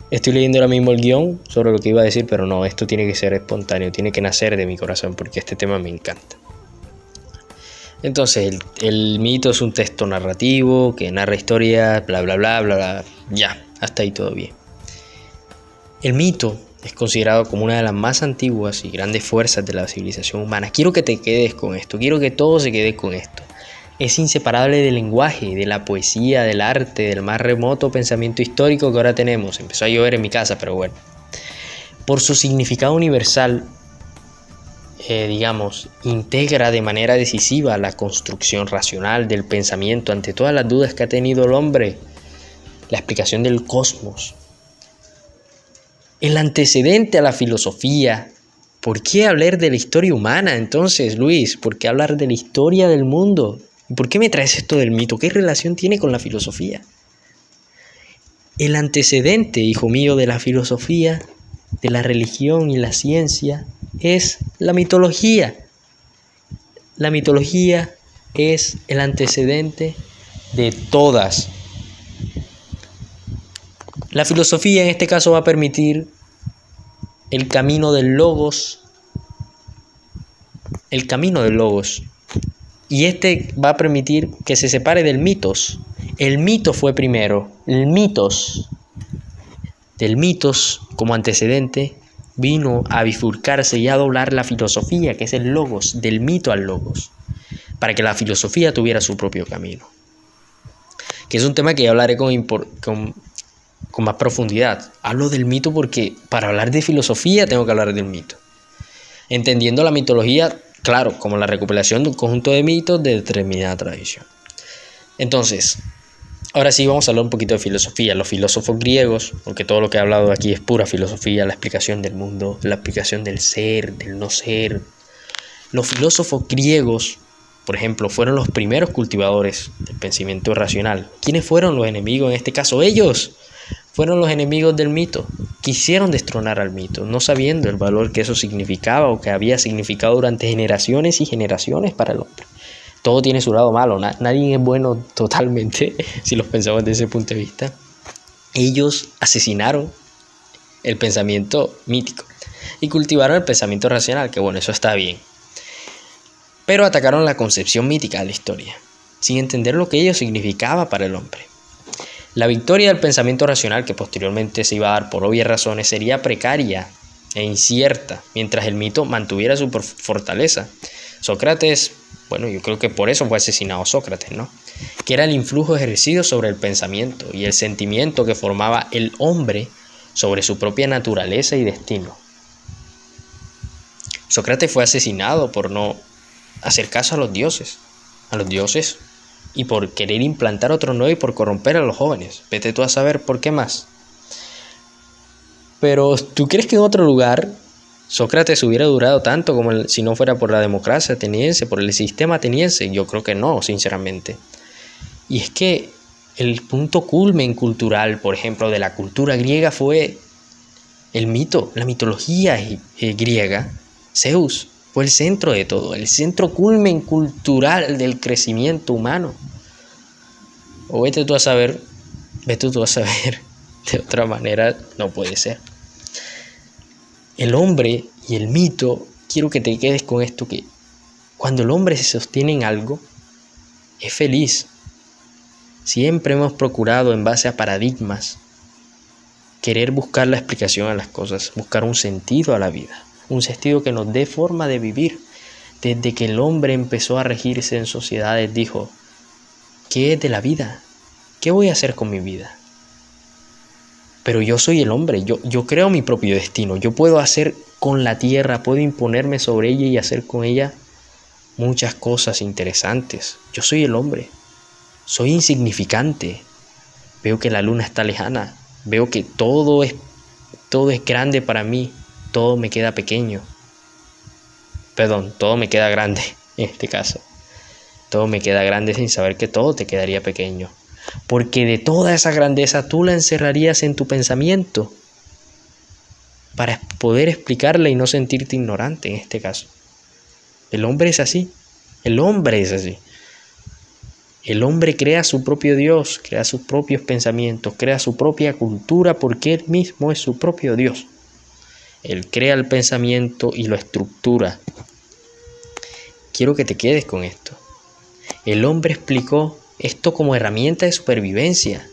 Estoy leyendo ahora mismo el guión sobre lo que iba a decir, pero no, esto tiene que ser espontáneo, tiene que nacer de mi corazón porque este tema me encanta. Entonces, el mito es un texto narrativo que narra historias, bla, bla, bla, bla, bla. Ya, hasta ahí todo bien. El mito es considerado como una de las más antiguas y grandes fuerzas de la civilización humana. Quiero que te quedes con esto, quiero que todo se quede con esto. Es inseparable del lenguaje, de la poesía, del arte, del más remoto pensamiento histórico que ahora tenemos. Empezó a llover en mi casa, pero bueno. Por su significado universal, integra de manera decisiva la construcción racional del pensamiento ante todas las dudas que ha tenido el hombre. La explicación del cosmos. El antecedente a la filosofía. ¿Por qué hablar de la historia humana entonces, Luis? ¿Por qué hablar de la historia del mundo? ¿Por qué me traes esto del mito? ¿Qué relación tiene con la filosofía? El antecedente, hijo mío, de la filosofía, de la religión y la ciencia es la mitología. La mitología es el antecedente de todas. La filosofía en este caso va a permitir el camino del logos. El camino del logos. Y este va a permitir que se separe del mitos. El mito fue primero. El mitos. Del mitos como antecedente vino a bifurcarse y a doblar la filosofía, que es el logos, del mito al logos, para que la filosofía tuviera su propio camino. Que es un tema que ya hablaré con más profundidad. Hablo del mito porque para hablar de filosofía tengo que hablar del mito. Entendiendo la mitología, claro, como la recopilación de un conjunto de mitos de determinada tradición. Entonces, ahora sí vamos a hablar un poquito de filosofía. Los filósofos griegos, porque todo lo que he hablado aquí es pura filosofía, la explicación del mundo, la explicación del ser, del no ser. Los filósofos griegos, por ejemplo, fueron los primeros cultivadores del pensamiento racional. ¿Quiénes fueron los enemigos en este caso? Ellos fueron los enemigos del mito. Quisieron destronar al mito, no sabiendo el valor que eso significaba o que había significado durante generaciones y generaciones para el hombre. Todo tiene su lado malo, nadie es bueno totalmente, si los pensamos desde ese punto de vista. Ellos asesinaron el pensamiento mítico y cultivaron el pensamiento racional, que bueno, eso está bien. Pero atacaron la concepción mítica de la historia, sin entender lo que ello significaba para el hombre. La victoria del pensamiento racional, que posteriormente se iba a dar por obvias razones, sería precaria e incierta, mientras el mito mantuviera su fortaleza. Sócrates, bueno, yo creo que por eso fue asesinado Sócrates, ¿no? Que era el influjo ejercido sobre el pensamiento y el sentimiento que formaba el hombre sobre su propia naturaleza y destino. Sócrates fue asesinado por no hacer caso a los dioses y por querer implantar otro nuevo y por corromper a los jóvenes. Vete tú a saber por qué más. Pero ¿tú crees que en otro lugar Sócrates hubiera durado tanto como si no fuera por la democracia ateniense, por el sistema ateniense? Yo creo que no, sinceramente. Y es que el punto culmen cultural, por ejemplo, de la cultura griega fue el mito, la mitología griega. Zeus fue el centro de todo, el centro culmen cultural del crecimiento humano. O vete tú a saber, de otra manera no puede ser. El hombre y el mito, quiero que te quedes con esto, que cuando el hombre se sostiene en algo, es feliz. Siempre hemos procurado, en base a paradigmas, querer buscar la explicación a las cosas, buscar un sentido a la vida, un sentido que nos dé forma de vivir. Desde que el hombre empezó a regirse en sociedades, dijo: ¿qué es de la vida? ¿Qué voy a hacer con mi vida? Pero yo soy el hombre, yo creo mi propio destino, yo puedo hacer con la tierra, puedo imponerme sobre ella y hacer con ella muchas cosas interesantes. Yo soy el hombre, soy insignificante. Veo que la luna está lejana, veo que todo es grande para mí, todo me queda pequeño. Perdón, todo me queda grande en este caso. Todo me queda grande sin saber que todo te quedaría pequeño. Porque de toda esa grandeza tú la encerrarías en tu pensamiento para poder explicarla y no sentirte ignorante en este caso. El hombre es así. El hombre es así. El hombre crea su propio Dios, crea sus propios pensamientos, crea su propia cultura porque él mismo es su propio Dios. Él crea el pensamiento y lo estructura. Quiero que te quedes con esto. El hombre explicó esto como herramienta de supervivencia,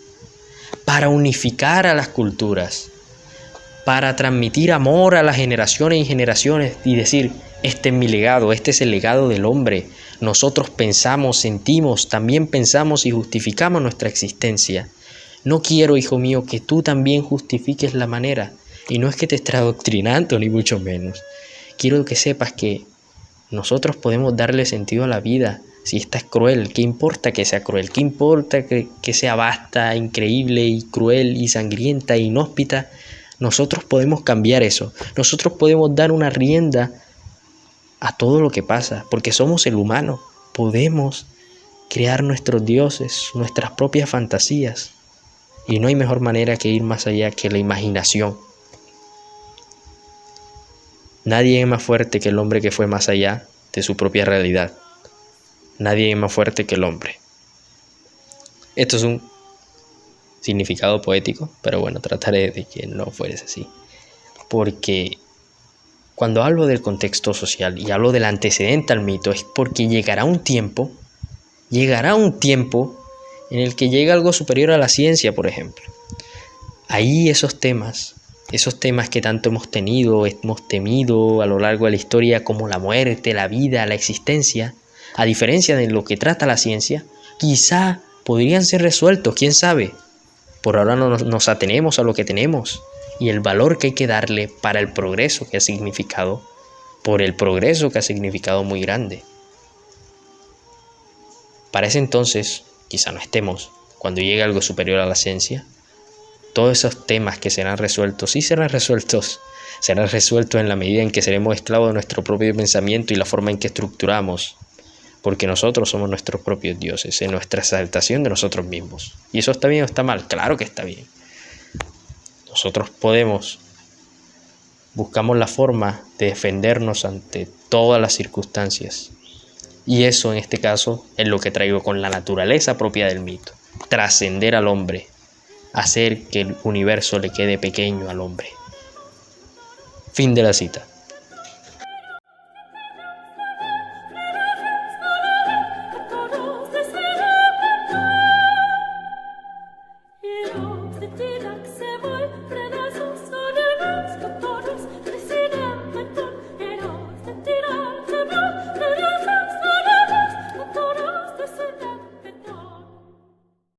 para unificar a las culturas, para transmitir amor a las generaciones y generaciones y decir: este es mi legado, este es el legado del hombre. Nosotros pensamos, sentimos, también pensamos y justificamos nuestra existencia. No quiero, hijo mío, que tú también justifiques la manera. Y no es que te estés adoctrinando, ni mucho menos. Quiero que sepas que nosotros podemos darle sentido a la vida. Si esta es cruel, ¿qué importa que sea cruel? ¿Qué importa que sea vasta, increíble y cruel y sangrienta e inhóspita? Nosotros podemos cambiar eso. Nosotros podemos dar una rienda a todo lo que pasa, porque somos el humano. Podemos crear nuestros dioses, nuestras propias fantasías. Y no hay mejor manera que ir más allá que la imaginación. Nadie es más fuerte que el hombre que fue más allá de su propia realidad. Nadie es más fuerte que el hombre. Esto es un significado poético, pero bueno, trataré de que no fuese así. Porque cuando hablo del contexto social y hablo del antecedente al mito, es porque llegará un tiempo en el que llega algo superior a la ciencia, por ejemplo. Ahí esos temas que tanto hemos temido a lo largo de la historia, como la muerte, la vida, la existencia, a diferencia de lo que trata la ciencia, quizá podrían ser resueltos, quién sabe. Por ahora nos atenemos a lo que tenemos y el valor que hay que darle para el progreso que ha significado, por el progreso que ha significado muy grande. Para ese entonces, quizá no estemos, cuando llegue algo superior a la ciencia, todos esos temas que serán resueltos, sí serán resueltos en la medida en que seremos esclavos de nuestro propio pensamiento y la forma en que estructuramos. Porque nosotros somos nuestros propios dioses, en nuestra exaltación de nosotros mismos. ¿Y eso está bien o está mal? Claro que está bien. Nosotros buscamos la forma de defendernos ante todas las circunstancias. Y eso en este caso es lo que traigo con la naturaleza propia del mito. Trascender al hombre, hacer que el universo le quede pequeño al hombre. Fin de la cita.